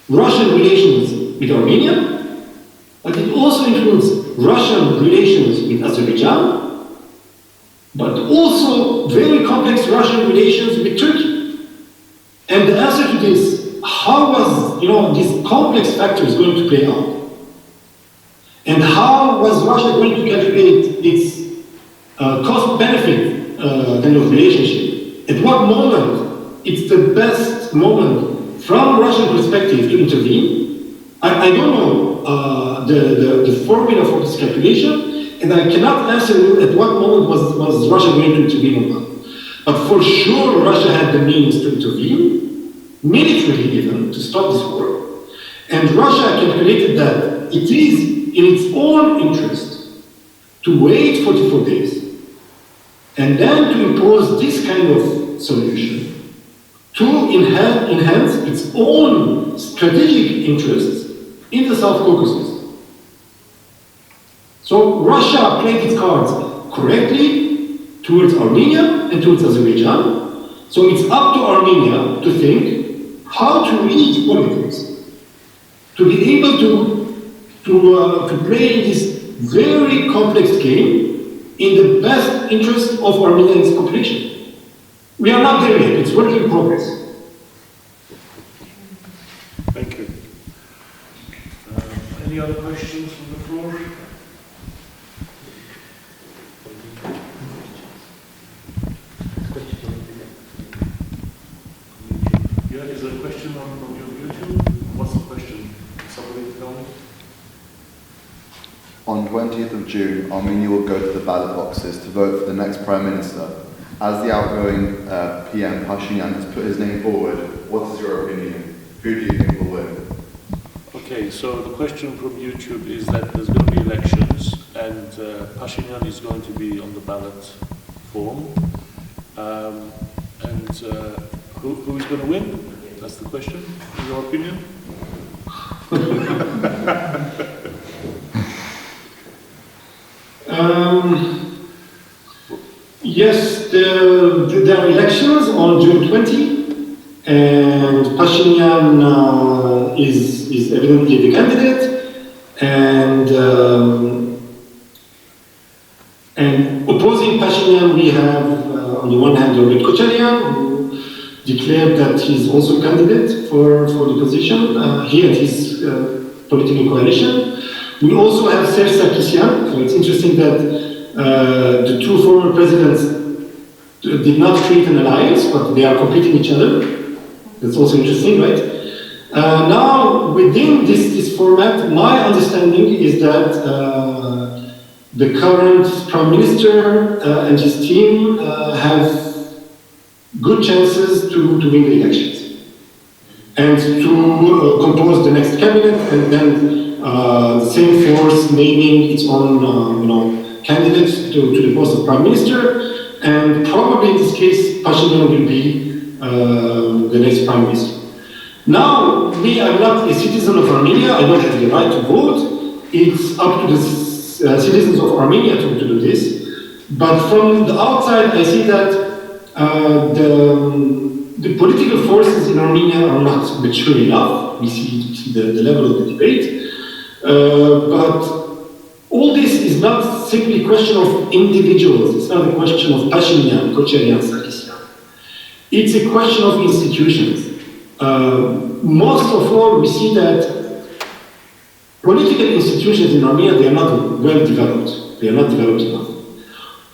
Russian relations with Armenia, but it also includes Russian relations with Azerbaijan, but also very complex Russian relations with Turkey. And the answer to this, how was these complex factors going to play out? And how was Russia going to calculate its cost-benefit kind of relationship? At what moment it's the best moment from Russian perspective to intervene? I don't know the formula for this calculation, and I cannot answer you at what moment was Russia going to intervene or not. But for sure, Russia had the means to intervene, militarily even, to stop this war. And Russia calculated that it is in its own interest to wait 44 days and then to impose this kind of solution to enhance its own strategic interests in the South Caucasus. So Russia played its cards correctly towards Armenia and towards Azerbaijan. So it's up to Armenia to think how to read politics, to be able to play this very complex game in the best interest of Armenia's population. We are not there yet, it's work in progress. Thank you. Any other questions from the floor? Yeah, is there a question on your YouTube? What's the question? Somebody tell me? On 20th of June, Armenia will go to the ballot boxes to vote for the next Prime Minister. As the outgoing PM Pashinyan has put his name forward, what is your opinion? Who do you think will win? Okay, so the question from YouTube is that there's going to be elections and Pashinyan is going to be on the ballot form. Who is going to win? That's the question, in your opinion? Yes, there are elections on June 20, and Pashinyan is evidently the candidate, and opposing Pashinyan we have on the one hand Robert Kocharian, who declared that he's also a candidate for the position, he and his political coalition. We also have Serge Sarkisian, so it's interesting that the two former presidents did not create an alliance, but they are competing each other. That's also interesting, right? Now, within this format, my understanding is that the current Prime Minister and his team have good chances to win the elections and to compose the next cabinet, and then the same force naming its own candidates to the post of Prime Minister, and probably in this case Pashinyan will be the next Prime Minister. Now, me, I'm not a citizen of Armenia, I don't have the right to vote. It's up to the citizens of Armenia to do this. But from the outside, I see that the political forces in Armenia are not mature enough. We see the level of the debate. But all this is not simply a question of individuals. It's not a question of Pashinyan, Kocharian, Sarkisian. It's a question of institutions. Most of all, we see that political institutions in Armenia, they are not well developed. They are not developed enough.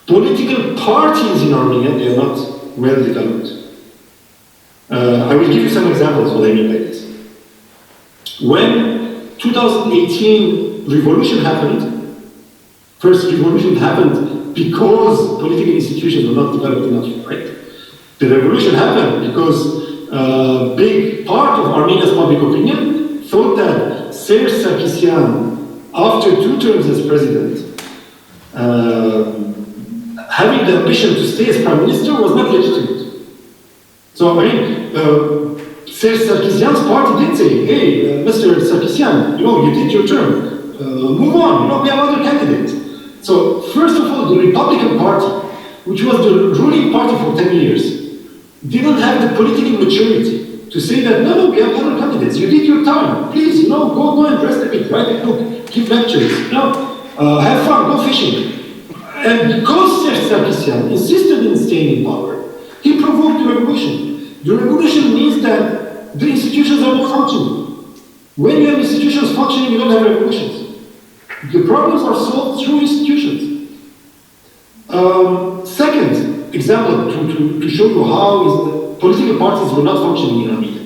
Political parties in Armenia, they are not well developed. I will give you some examples of what I mean by this. When 2018 revolution happened, first revolution happened because political institutions were not developed enough, right? The revolution happened because a big part of Armenia's public opinion thought that Serge Sarkisyan, after 2 terms as president, having the ambition to stay as prime minister was not legitimate. So, I mean, Serge Sarkisyan's party did say, hey, Mr. Sarkisyan, you did your term, move on, we have other candidates. So, first of all, the Republican Party, which was the ruling party for 10 years, didn't have the political maturity to say that, no, we have other candidates, you did your time, please, go and dress a bit, write a book, give lectures, have fun, go fishing. And because Serge Sarkisyan insisted in staying in power, he provoked the revolution. The revolution means that the institutions are not functioning. When you have institutions functioning, you don't have revolutions. The problems are solved through institutions. Second example, to show you how political parties were not functioning in Armenia.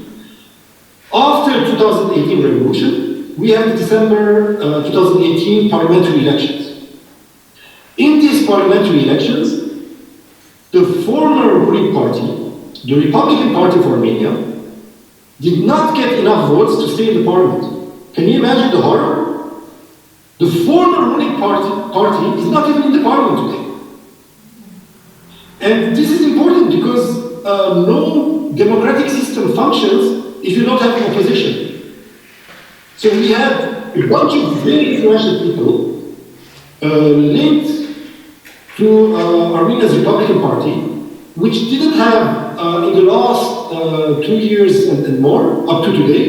After 2018 revolution, we have the December 2018 parliamentary elections. In these parliamentary elections, the former ruling party, the Republican Party of Armenia, did not get enough votes to stay in the parliament. Can you imagine the horror? The former ruling party is not even in the parliament today. And this is important because no democratic system functions if you don't have an opposition. So we had a bunch of very influential people linked to Armenia's Republican Party, which didn't have, in the last 2 years and more, up to today,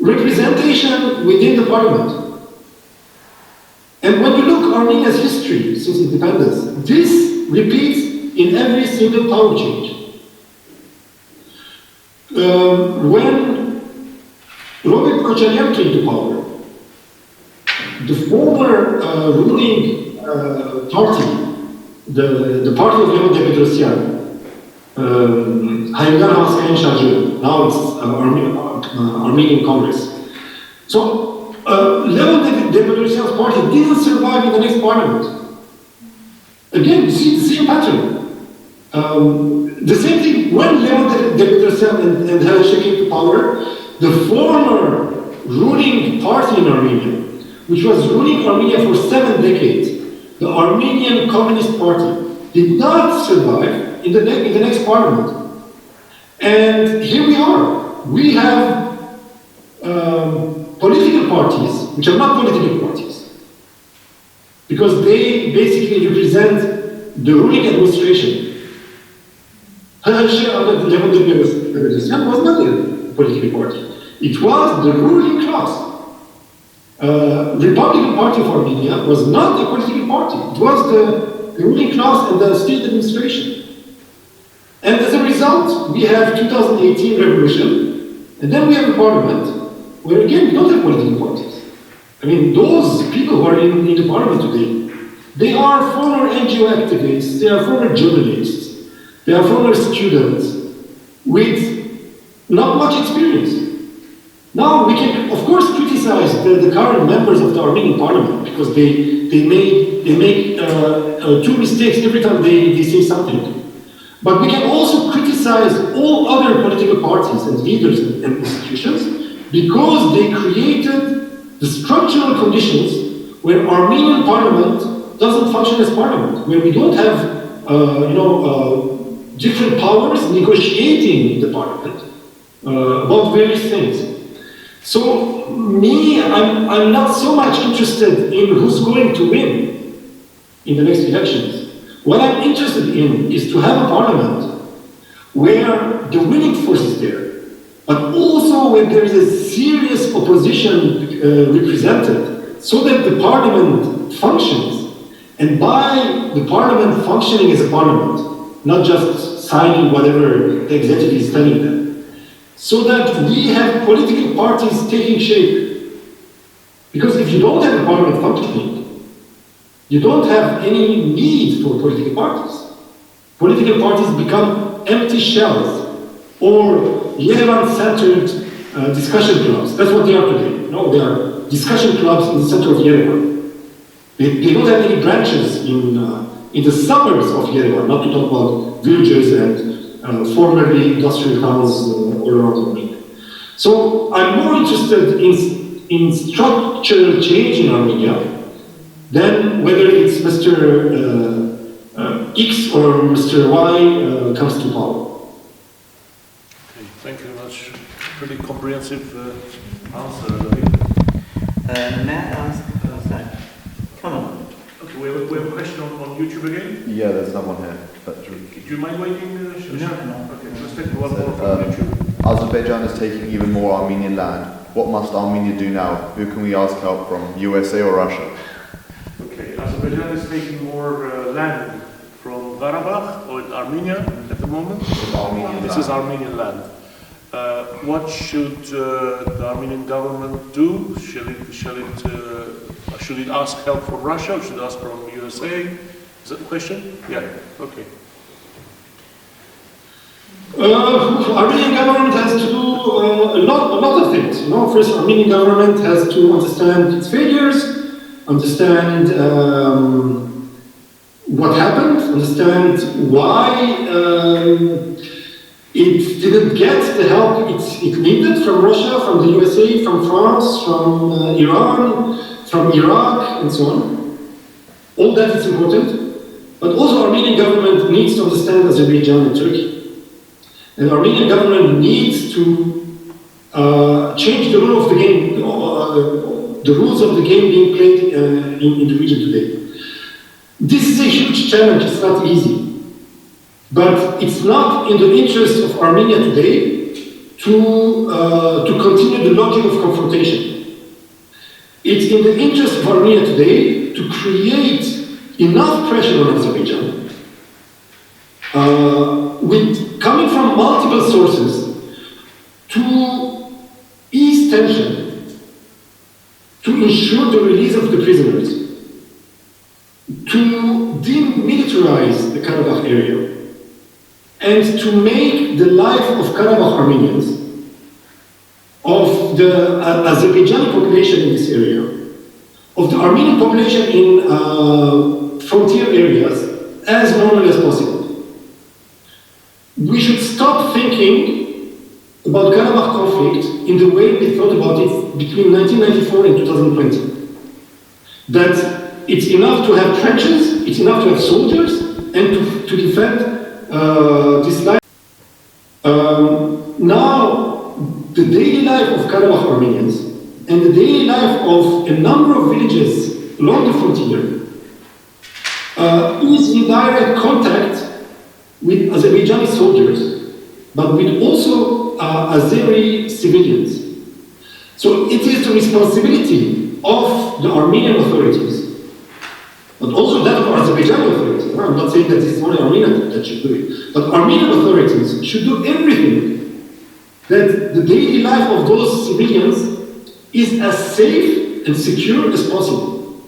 representation within the parliament. And when you look at Armenia's history since independence, this repeats in every single power change. When Robert Kocharian came to power, the former ruling party, the party of Leon Perestroika, now it's Armenian Congress. So Leon Perestroika's party didn't survive in the next parliament. Again, you see the same pattern. The same thing when Leon Perestroika and Hurst came to power, the former ruling party in Armenia, which was ruling Armenia for 7 decades, the Armenian Communist Party, did not survive in the next parliament. And here we are. We have political parties, which are not political parties, because they basically represent the ruling administration. Hurst under Leon Perestroika was not a political party. It was the ruling class. Republican Party of Armenia was not a political party. It was the ruling class and the state administration. And as a result, we have 2018 revolution, and then we have a parliament where again we don't have political parties. I mean, those people who are in the parliament today, they are former NGO activists, they are former journalists, they are former students with not much experience. Now we can, of course, criticize the current members of the Armenian parliament because they make 2 mistakes every time they say something. But we can also criticize all other political parties and leaders and institutions because they created the structural conditions where Armenian parliament doesn't function as parliament, where we don't have different powers negotiating in the parliament about various things. So me, I'm not so much interested in who's going to win in the next elections. What I'm interested in is to have a parliament where the winning force is there, but also when there is a serious opposition represented, so that the parliament functions. And by the parliament functioning as a parliament, not just signing whatever the executive is telling them, so that we have political parties taking shape. Because if you don't have a parliament functioning, you don't have any need for political parties. Political parties become empty shells or Yerevan-centered discussion clubs. That's what they are today. No, they are discussion clubs in the center of Yerevan. They don't have any branches in the suburbs of Yerevan, not to talk about villages and formerly industrial towns all around Armenia. So I'm more interested in structural change in Armenia than whether it's Mr. X or Mr. Y comes to power. Okay, thank you very much. Pretty comprehensive answer. May I ask, sorry, come on. Okay, we have a question on YouTube again. Yeah, there's someone here. But Do you mind waiting? No. Okay, let's take one more from YouTube. Azerbaijan is taking even more Armenian land. What must Armenia do now? Who can we ask help from, USA or Russia? Okay, Azerbaijan is taking more land from Karabakh or Armenia at the moment. This is Armenian land. What should the Armenian government do? Shall it ask help from Russia or should it ask from USA? Is that the question? Yeah, okay. Armenian government has to do a lot of things. You know, first, Armenian government has to understand its failures, understand what happened, understand why it didn't get the help it needed from Russia, from the USA, from France, from Iran, from Iraq, and so on. All that is important. But also Armenian government needs to understand Azerbaijan and Turkey. And Armenian government needs to change the rule of the game, the rules of the game being played in the region today. This is a huge challenge, it's not easy. But it's not in the interest of Armenia today to continue the logic of confrontation. It's in the interest of Armenia today to create enough pressure on Azerbaijan coming from multiple sources to ease tension, to ensure the release of the prisoners, to demilitarize the Karabakh area, and to make the life of Karabakh Armenians, of the Azerbaijani population in this area, of the Armenian population in frontier areas, as normal as possible. We should stop thinking about Karabakh conflict in the way we thought about it between 1994 and 2020. That it's enough to have trenches, it's enough to have soldiers, and to defend this life. Now, the daily life of Karabakh Armenians and the daily life of a number of villages along the frontier is in direct contact with Azerbaijani soldiers, but with also Azeri civilians. So it is the responsibility of the Armenian authorities, but also that of Azerbaijani authorities. I'm not saying that it's only Armenia that should do it, but Armenian authorities should do everything that the daily life of those civilians is as safe and secure as possible.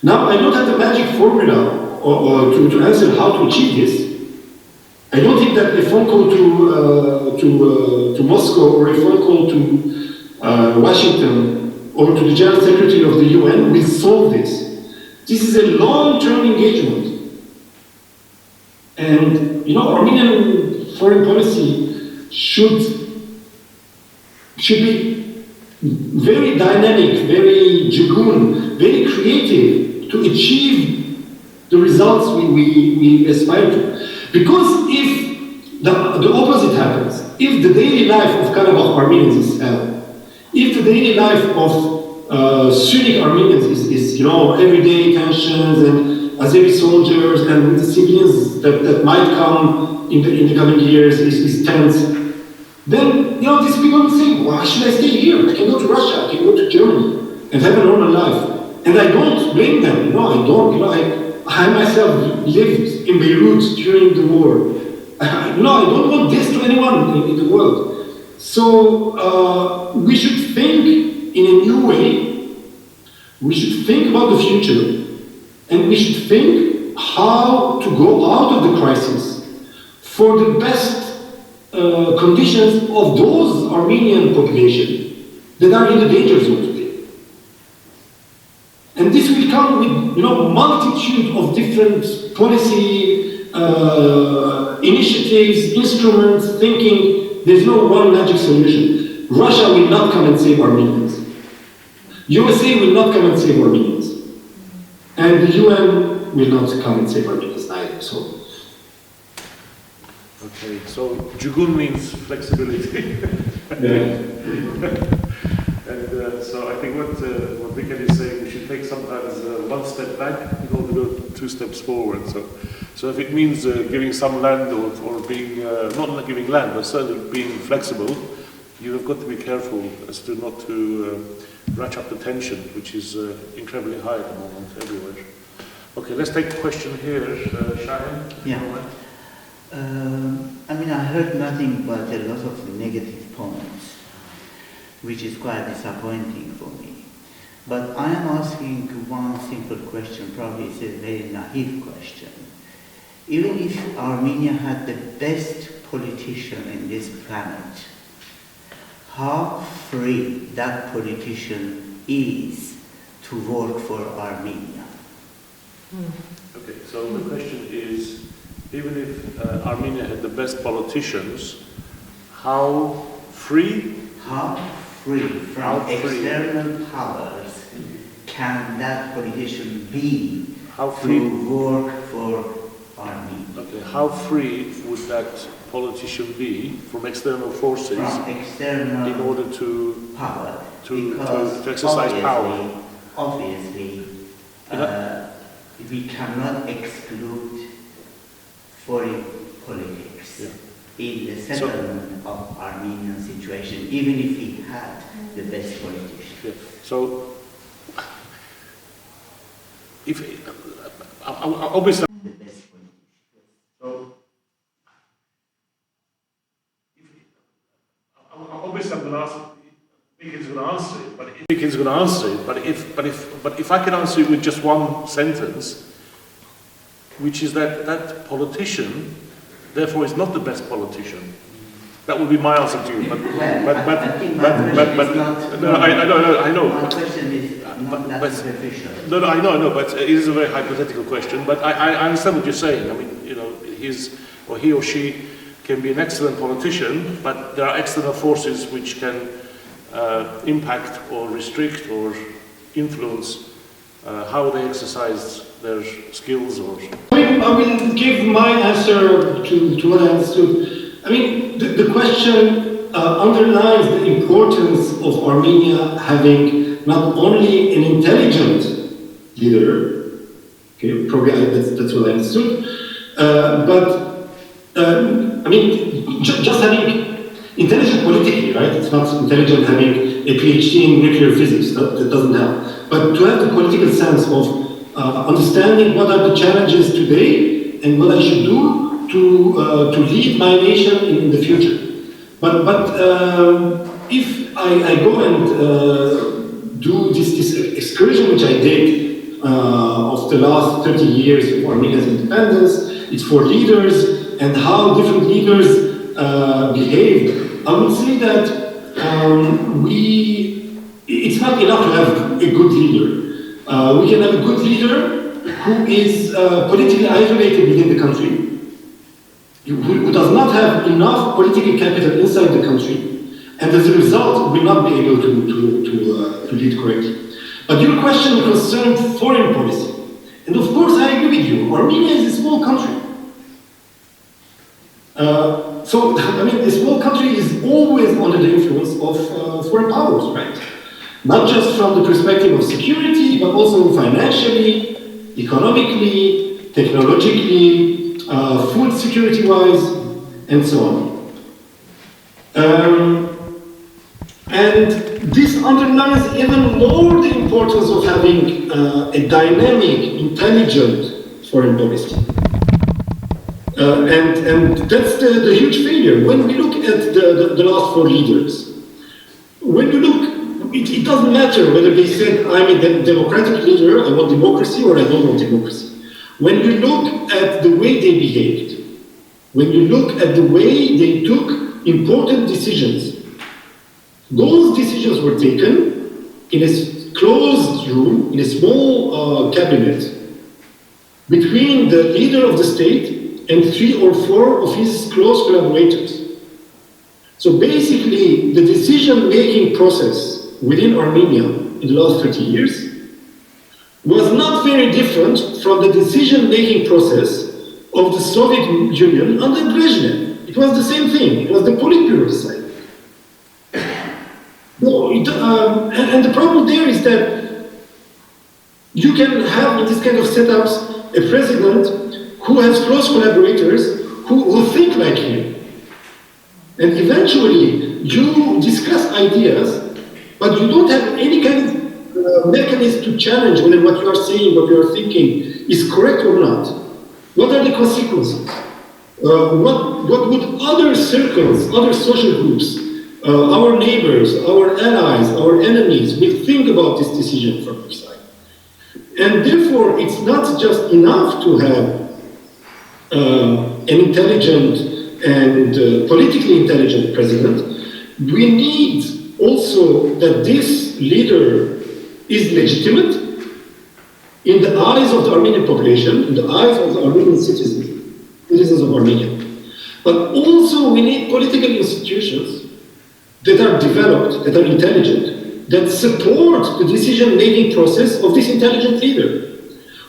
Now, I don't have the magic formula or to answer how to achieve this. I don't think that a phone call to Moscow or a phone call to Washington or to the General Secretary of the UN will solve this. This is a long-term engagement. And, you know, Armenian foreign policy should be very dynamic, very jagoon, very creative to achieve the results we aspire to. Because if the opposite happens, if the daily life of Karabakh Armenians is hell, if the daily life of Sunni Armenians is everyday tensions and Azeri soldiers and with the civilians that might come in the coming years is tense, then these people will think, why should I stay here? I can go to Russia, I can go to Germany and have a normal life. And I don't blame them. I myself lived in Beirut during the war. I don't want this to anyone in the world. So we should think in a new way. We should think about the future, and we should think how to go out of the crisis for the best conditions of those Armenian population that are in the danger zone today. And this will come with, multitude of different policy initiatives, instruments, thinking. There's no one magic solution. Russia will not come and save Armenians. USA will not come and save Armenians. And the UN will not come and save Armenians either. So. Okay, so Jugun means flexibility. And so I think what Vicken is saying, we should take sometimes one step back in order to go 2 steps forward. So if it means giving some land or being, not giving land, but certainly being flexible, you have got to be careful as to not to ratchet up the tension, which is incredibly high at the moment everywhere. Okay, let's take a question here. Shahin? Yeah. I heard nothing but a lot of negative points, which is quite disappointing for me. But I am asking one simple question, probably it's a very naive question. Even if Armenia had the best politician in this planet, how free that politician is to work for Armenia? Okay, so the question is, even if Armenia had the best politicians, how free? How free from external powers can that politician be to work for Armenia? Okay, how free would that politician be from external forces in order to power? To exercise power? Obviously, we cannot exclude foreign politics in the settlement of Armenian situation, even if we had the best politician. Yeah. So, if obviously, The best politician. so obviously, I'm going to ask. Vicken's going to answer it, but if I can answer it with just one sentence, which is that politician, therefore, is not the best politician. That would be my answer to you. I know. My question is not that superficial. No, I know, but it is a very hypothetical question. But I understand what you're saying. I mean, he or she can be an excellent politician, but there are external forces which can impact or restrict or influence how they exercise their skills or... I will give my answer to what I understood. I mean, the question underlines the importance of Armenia having not only an intelligent leader, okay, probably that's what I understood, but I mean, just having intelligent politically, right? It's not intelligent having a PhD in nuclear physics, that doesn't help. But to have the political sense of understanding what are the challenges today and what I should do to lead my nation in the future. But if I go and do this excursion, which I did of the last 30 years of Armenia's independence, it's for leaders and how different leaders behaved, I would say that it's not enough to have a good leader. We can have a good leader who is politically isolated within the country, who does not have enough political capital inside the country, and as a result will not be able to lead correctly. But your question concerned foreign policy. And of course I agree with you, Armenia is a small country. So, I mean, a small country is always under the influence of foreign powers, right? Not just from the perspective of security, but also financially, economically, technologically, food security-wise, and so on. And this underlines even more the importance of having a dynamic, intelligent foreign policy. And that's the huge failure. When we look at the last four leaders, when you look, it doesn't matter whether they said, I'm a democratic leader, I want democracy, or I don't want democracy. When you look at the way they behaved, when you look at the way they took important decisions, those decisions were taken in a closed room, in a small cabinet, between the leader of the state and 3 or 4 of his close collaborators. So basically, the decision-making process within Armenia in the last 30 years was not very different from the decision-making process of the Soviet Union under Brezhnev. It was the same thing. It was the Politburo decided. No, and the problem there is that you can have in this kind of setups a president who has close collaborators who think like him. And eventually, you discuss ideas, but you don't have any kind of mechanism to challenge whether what you are saying, what you are thinking is correct or not. What are the consequences? What would other circles, other social groups, our neighbors, our allies, our enemies will think about this decision from your side? And therefore, it's not just enough to have an intelligent and politically intelligent president. We need also that this leader is legitimate in the eyes of the Armenian population, in the eyes of the Armenian citizens of Armenia. But also we need political institutions that are developed, that are intelligent, that support the decision-making process of this intelligent leader.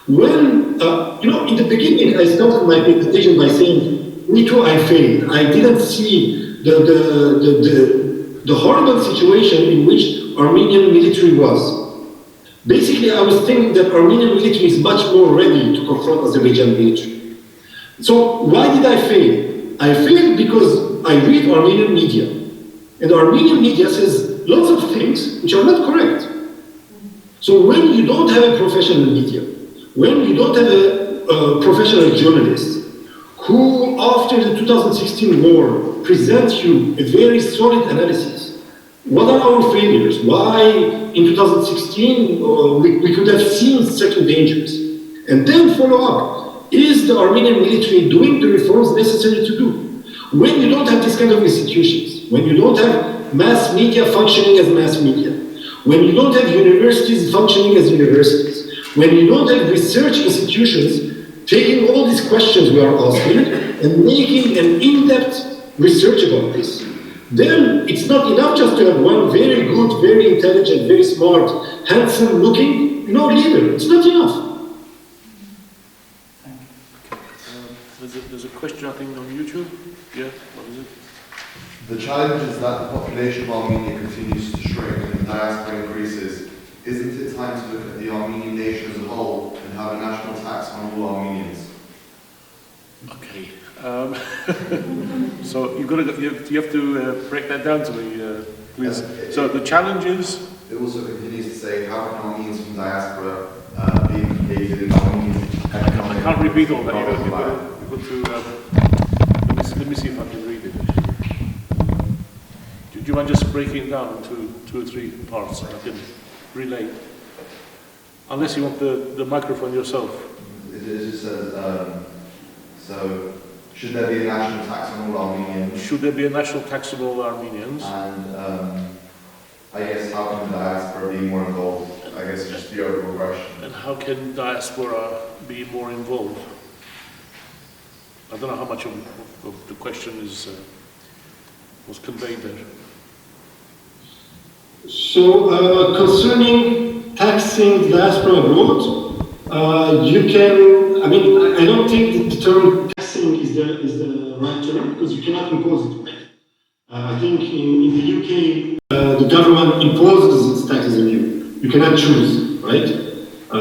When, in the beginning, I started my presentation by saying, me too, I failed. I didn't see the horrible situation in which Armenian military was. Basically, I was thinking that Armenian military is much more ready to confront Azerbaijan military. So why did I fail? I failed because I read Armenian media. And Armenian media says lots of things which are not correct. So when you don't have a professional media, when you don't have a professional journalist, who after the 2016 war presents you a very solid analysis. What are our failures? Why in 2016 we could have seen certain dangers? And then follow up. Is the Armenian military doing the reforms necessary to do? When you don't have this kind of institutions, when you don't have mass media functioning as mass media, when you don't have universities functioning as universities, when you don't have research institutions taking all these questions we are asking and making an in-depth research about this, then it's not enough just to have one very good, very intelligent, very smart, handsome-looking, leader. It's not enough. There's a question, I think, on YouTube. Yeah, what is it? The challenge is that the population of Armenia continues to shrink and the diaspora increases. Isn't it time to look at the Armenian nation as a whole and have a national tax on all Armenians? Okay. So you have to break that down to me, please. So the challenge is? It also continues to say, how can Armenians from diaspora be implicated in Armenian economic... I can't repeat all that. Let me see if I can read it. Do you mind just breaking it down into 2 or 3 parts and I can relay? Unless you want the microphone yourself. It just says, so, should there be a national tax on all Armenians? Should there be a national tax on all Armenians? And I guess how can the diaspora be more involved? I guess it's just the overall question. And how can diaspora be more involved? I don't know how much of the question was conveyed there. So concerning taxing the diaspora abroad, I don't think the term taxing is the right term because you cannot impose it, right? I think in the UK, the government imposes its taxes on you. You cannot choose, right?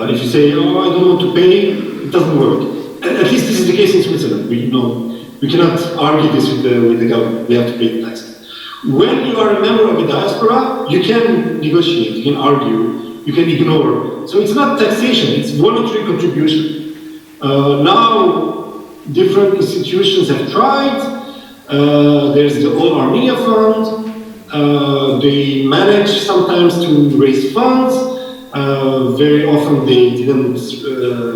If you say, oh, I don't want to pay, it doesn't work. At least this is the case in Switzerland. We cannot argue this with the government. We have to pay the taxes. When you are a member of a diaspora, you can negotiate, you can argue, you can ignore. So it's not taxation, it's voluntary contribution. Now, different institutions have tried. There's the All Armenia Fund. They managed sometimes to raise funds. Very often they didn't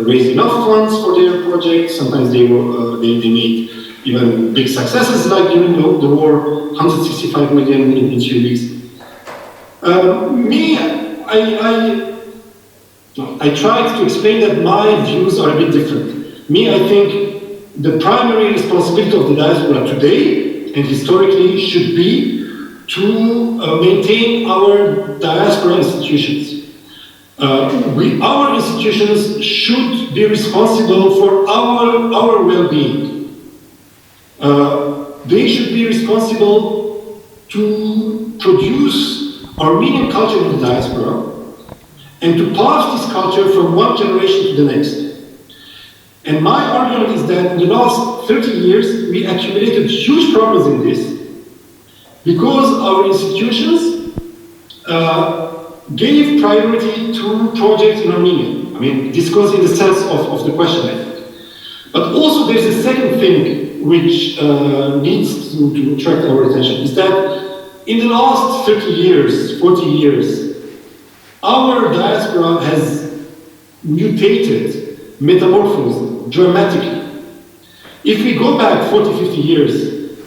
raise enough funds for their projects. Sometimes they made even big successes, like during the war, 165 million in 2 weeks. I tried to explain that my views are a bit different. I think the primary responsibility of the diaspora today and historically should be to maintain our diaspora institutions. Our institutions should be responsible for our well-being. They should be responsible to produce Armenian culture in the diaspora and to pass this culture from one generation to the next. And my argument is that in the last 30 years, we accumulated huge problems in this because our institutions gave priority to projects in Armenia. I mean, this goes in the sense of the question, I think. But also there's a second thing which needs to attract our attention, is that in the last 30 years, 40 years, our diaspora has mutated, metamorphosed dramatically. If we go back 40, 50 years,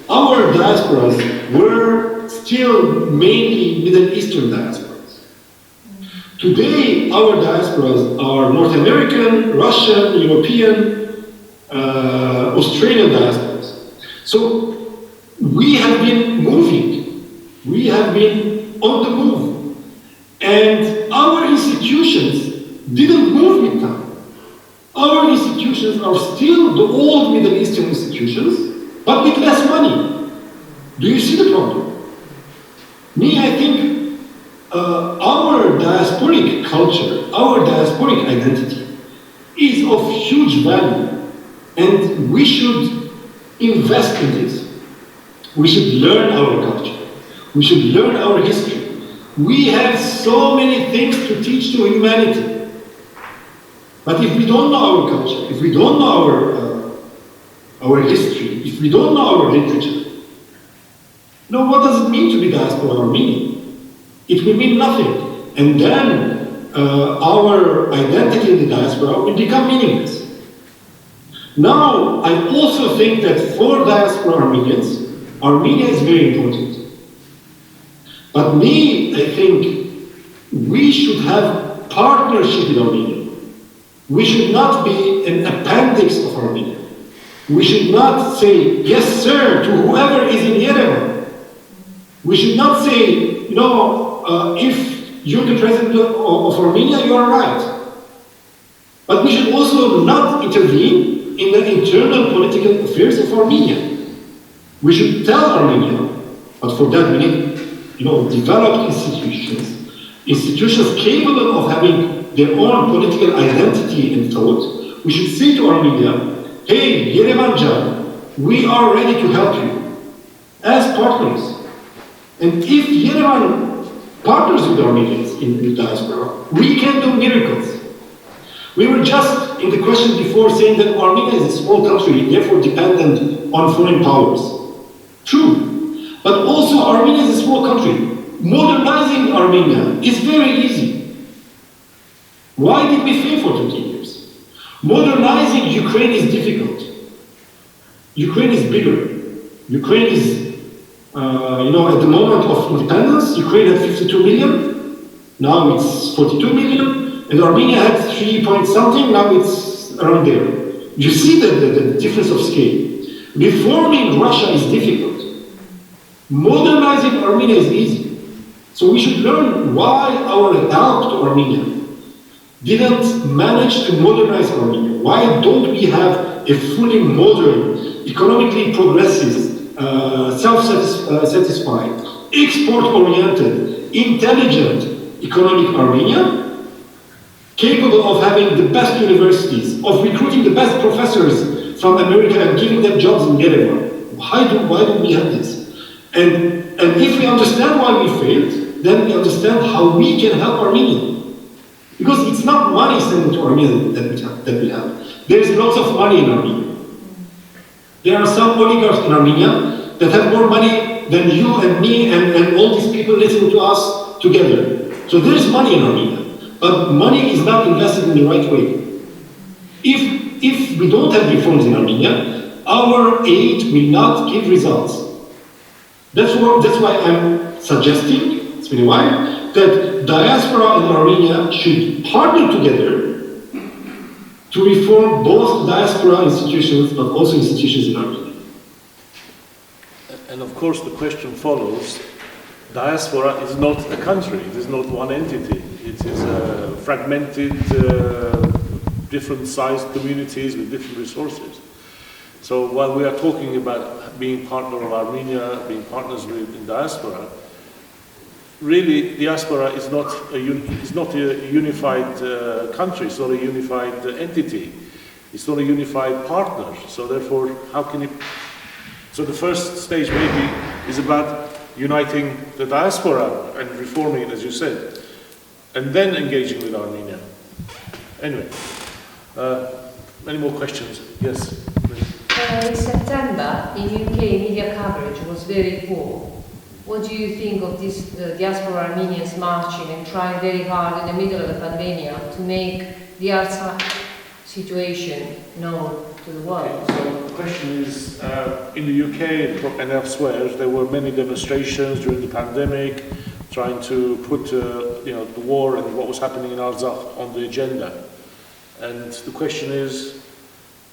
our diasporas were still mainly Middle Eastern diasporas. Today, our diasporas are North American, Russian, European, Australian diasporas. So we have been moving, we have been on the move. And our institutions didn't move with time. Our institutions are still the old Middle Eastern institutions, but with less money. Do you see the problem? I think our diasporic culture, our diasporic identity is of huge value, and we should invest in this. We should learn our culture. We should learn our history. We have so many things to teach to humanity. But if we don't know our culture, if we don't know our history, if we don't know our literature, what does it mean to be diaspora Armenian? It will mean nothing. And then our identity in the diaspora will become meaningless. Now, I also think that for diaspora Armenians, Armenia is very important. But I think we should have partnership in Armenia. We should not be an appendix of Armenia. We should not say, yes, sir, to whoever is in Yerevan. We should not say, if you're the president of Armenia, you are right. But we should also not intervene in the internal political affairs of Armenia. We should tell Armenia, but for that we need developed institutions capable of having their own political identity and thought. We should say to Armenia, hey, Yerevan, we are ready to help you as partners. And if Yerevan partners with Armenians in the diaspora, we can do miracles. We were just in the question before saying that Armenia is a small country, therefore dependent on foreign powers. True. But also Armenia is a small country. Modernizing Armenia is very easy. Why did we fail for 20 years? Modernizing Ukraine is difficult. Ukraine is bigger. Ukraine is, at the moment of independence, Ukraine had 52 million. Now it's 42 million. And Armenia had 3 point something, now it's around there. You see the difference of scale. Reforming Russia is difficult. Modernizing Armenia is easy. So we should learn why our help to Armenia didn't manage to modernize Armenia. Why don't we have a fully modern, economically progressive, self-satisfied, export-oriented, intelligent economic Armenia, capable of having the best universities, of recruiting the best professors from America and giving them jobs in Yerevan? Why do we have this? And if we understand why we failed, then we understand how we can help Armenia. Because it's not money sent to Armenia that we have. There's lots of money in Armenia. There are some oligarchs in Armenia that have more money than you and me and all these people listening to us together. So there is money in Armenia, but money is not invested in the right way. If we don't have reforms in Armenia, our aid will not give results. That's why I'm suggesting, it's been a while, that diaspora and Armenia should partner together to reform both diaspora institutions, but also institutions in Armenia. And of course the question follows, diaspora is not a country, it is not one entity. It is a fragmented, different sized communities with different resources. So while we are talking about being partner of Armenia, being partners in diaspora, really diaspora is not a unified country, it's not a unified entity, it's not a unified partner. So therefore, how can it... So the first stage maybe is about uniting the diaspora and reforming it, as you said, and then engaging with Armenia. Anyway, many more questions? Yes, please. In September, in UK, media coverage was very poor. What do you think of this diaspora Armenians marching and trying very hard in the middle of the pandemic to make the outside situation known to the world? So the question is, in the UK and elsewhere, there were many demonstrations during the pandemic, trying to put the war and what was happening in Artsakh on the agenda. And the question is,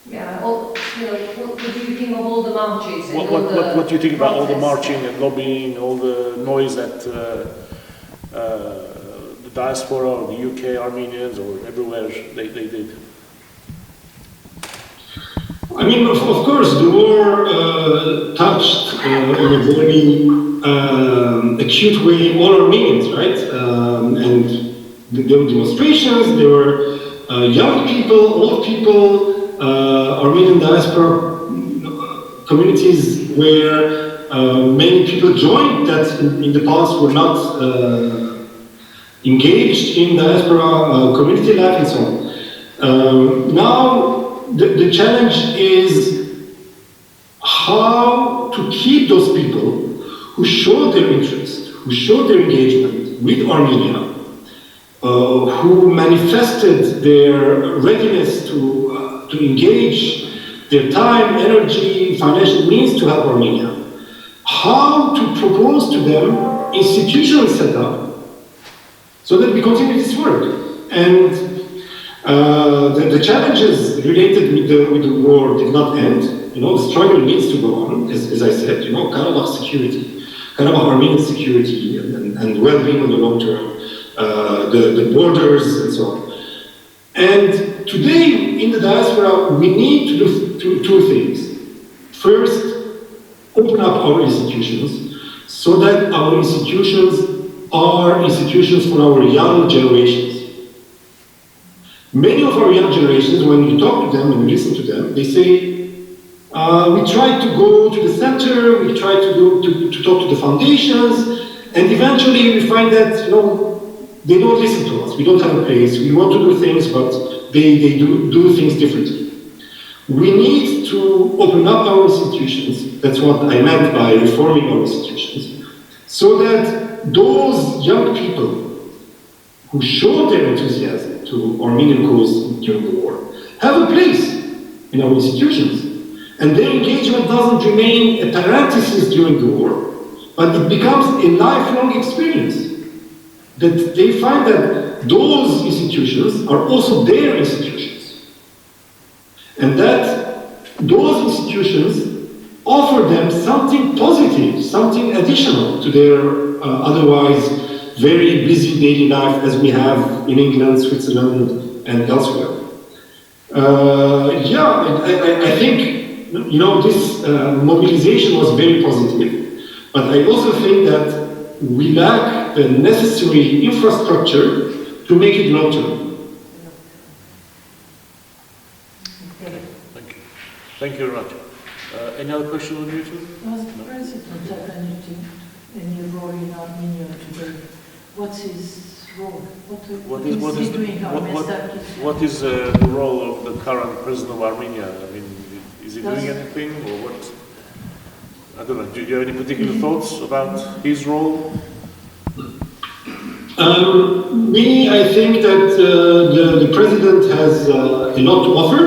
what do you think of all the marches? And what do you think about all the protests? marching and lobbying, all the noise that the diaspora or the UK Armenians or everywhere they did? I mean, of course, the war touched in a very acute way all Armenians, right? And there were demonstrations, there were young people, old people, Armenian diaspora communities where many people joined that in the past were not engaged in diaspora community life and so on. Now, the challenge is how to keep those people who show their interest, who show their engagement with Armenia, who manifested their readiness to engage their time, energy, financial means to help Armenia. How to propose to them institutional setup so that we continue this work. And the challenges related with the war did not end. The struggle needs to go on, as I said. Karabakh security, Karabakh Armenian security, and well-being on the long term, the borders, and so on. And today, in the diaspora, we need to do two things. First, open up our institutions so that our institutions are institutions for our young generations. Many of our young generations, when you talk to them and listen to them, they say, we try to go to the center, we try to talk to the foundations, and eventually we find that, they don't listen to us. We don't have a place. We want to do things, but they do things differently. We need to open up our institutions. That's what I meant by reforming our institutions, so that those young people who show their enthusiasm to Armenian cause during the war have a place in our institutions. And their engagement doesn't remain a parenthesis during the war, but it becomes a lifelong experience. That they find that those institutions are also their institutions. And that those institutions offer them something positive, something additional to their otherwise very busy daily life as we have in England, Switzerland, and elsewhere. I think, this mobilization was very positive, but I also think that we lack the necessary infrastructure to make it long-term. Thank you. Thank you very much. Any other question on YouTube? Does the President have any role in Armenia today? What's his role? What is he doing? What is the role of the current President of Armenia? I mean, is he doing anything or what? I don't know, do you have any particular thoughts about his role? I think that the president has a lot to offer.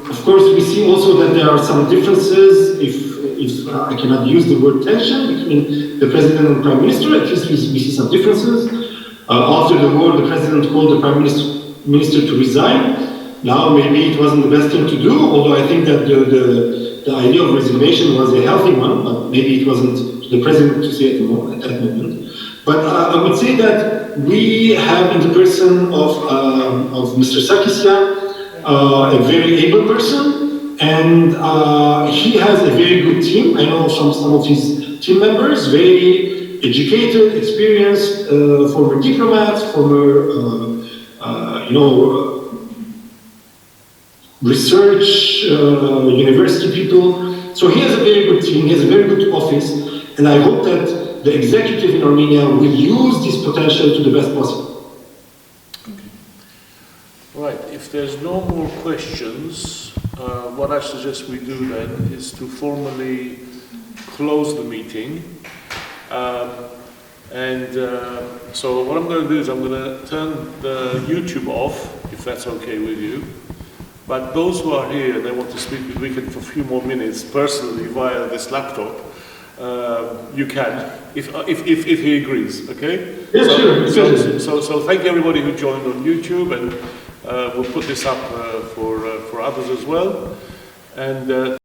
Of course, we see also that there are some differences, if I cannot use the word tension, between the president and prime minister. At least we see some differences. After the war, the president called the prime minister to resign. Now, maybe it wasn't the best thing to do, although I think that the idea of resignation was a healthy one, but maybe it wasn't to the president to say at that moment. But I would say that we have in the person of Mr. Sarkisyan a very able person, and he has a very good team. I know from some of his team members, very educated, experienced, former diplomats, former, research, university people. So he has a very good team, he has a very good office, and I hope that the executive in Armenia will use this potential to the best possible. Right, if there's no more questions, what I suggest we do then is to formally close the meeting. So what I'm going to do is I'm going to turn the YouTube off, if that's okay with you. But those who are here, they want to speak with Vicken for a few more minutes personally via this laptop. You can, if he agrees, okay? Yes, sure. So thank you everybody who joined on YouTube, and we'll put this up for others as well. And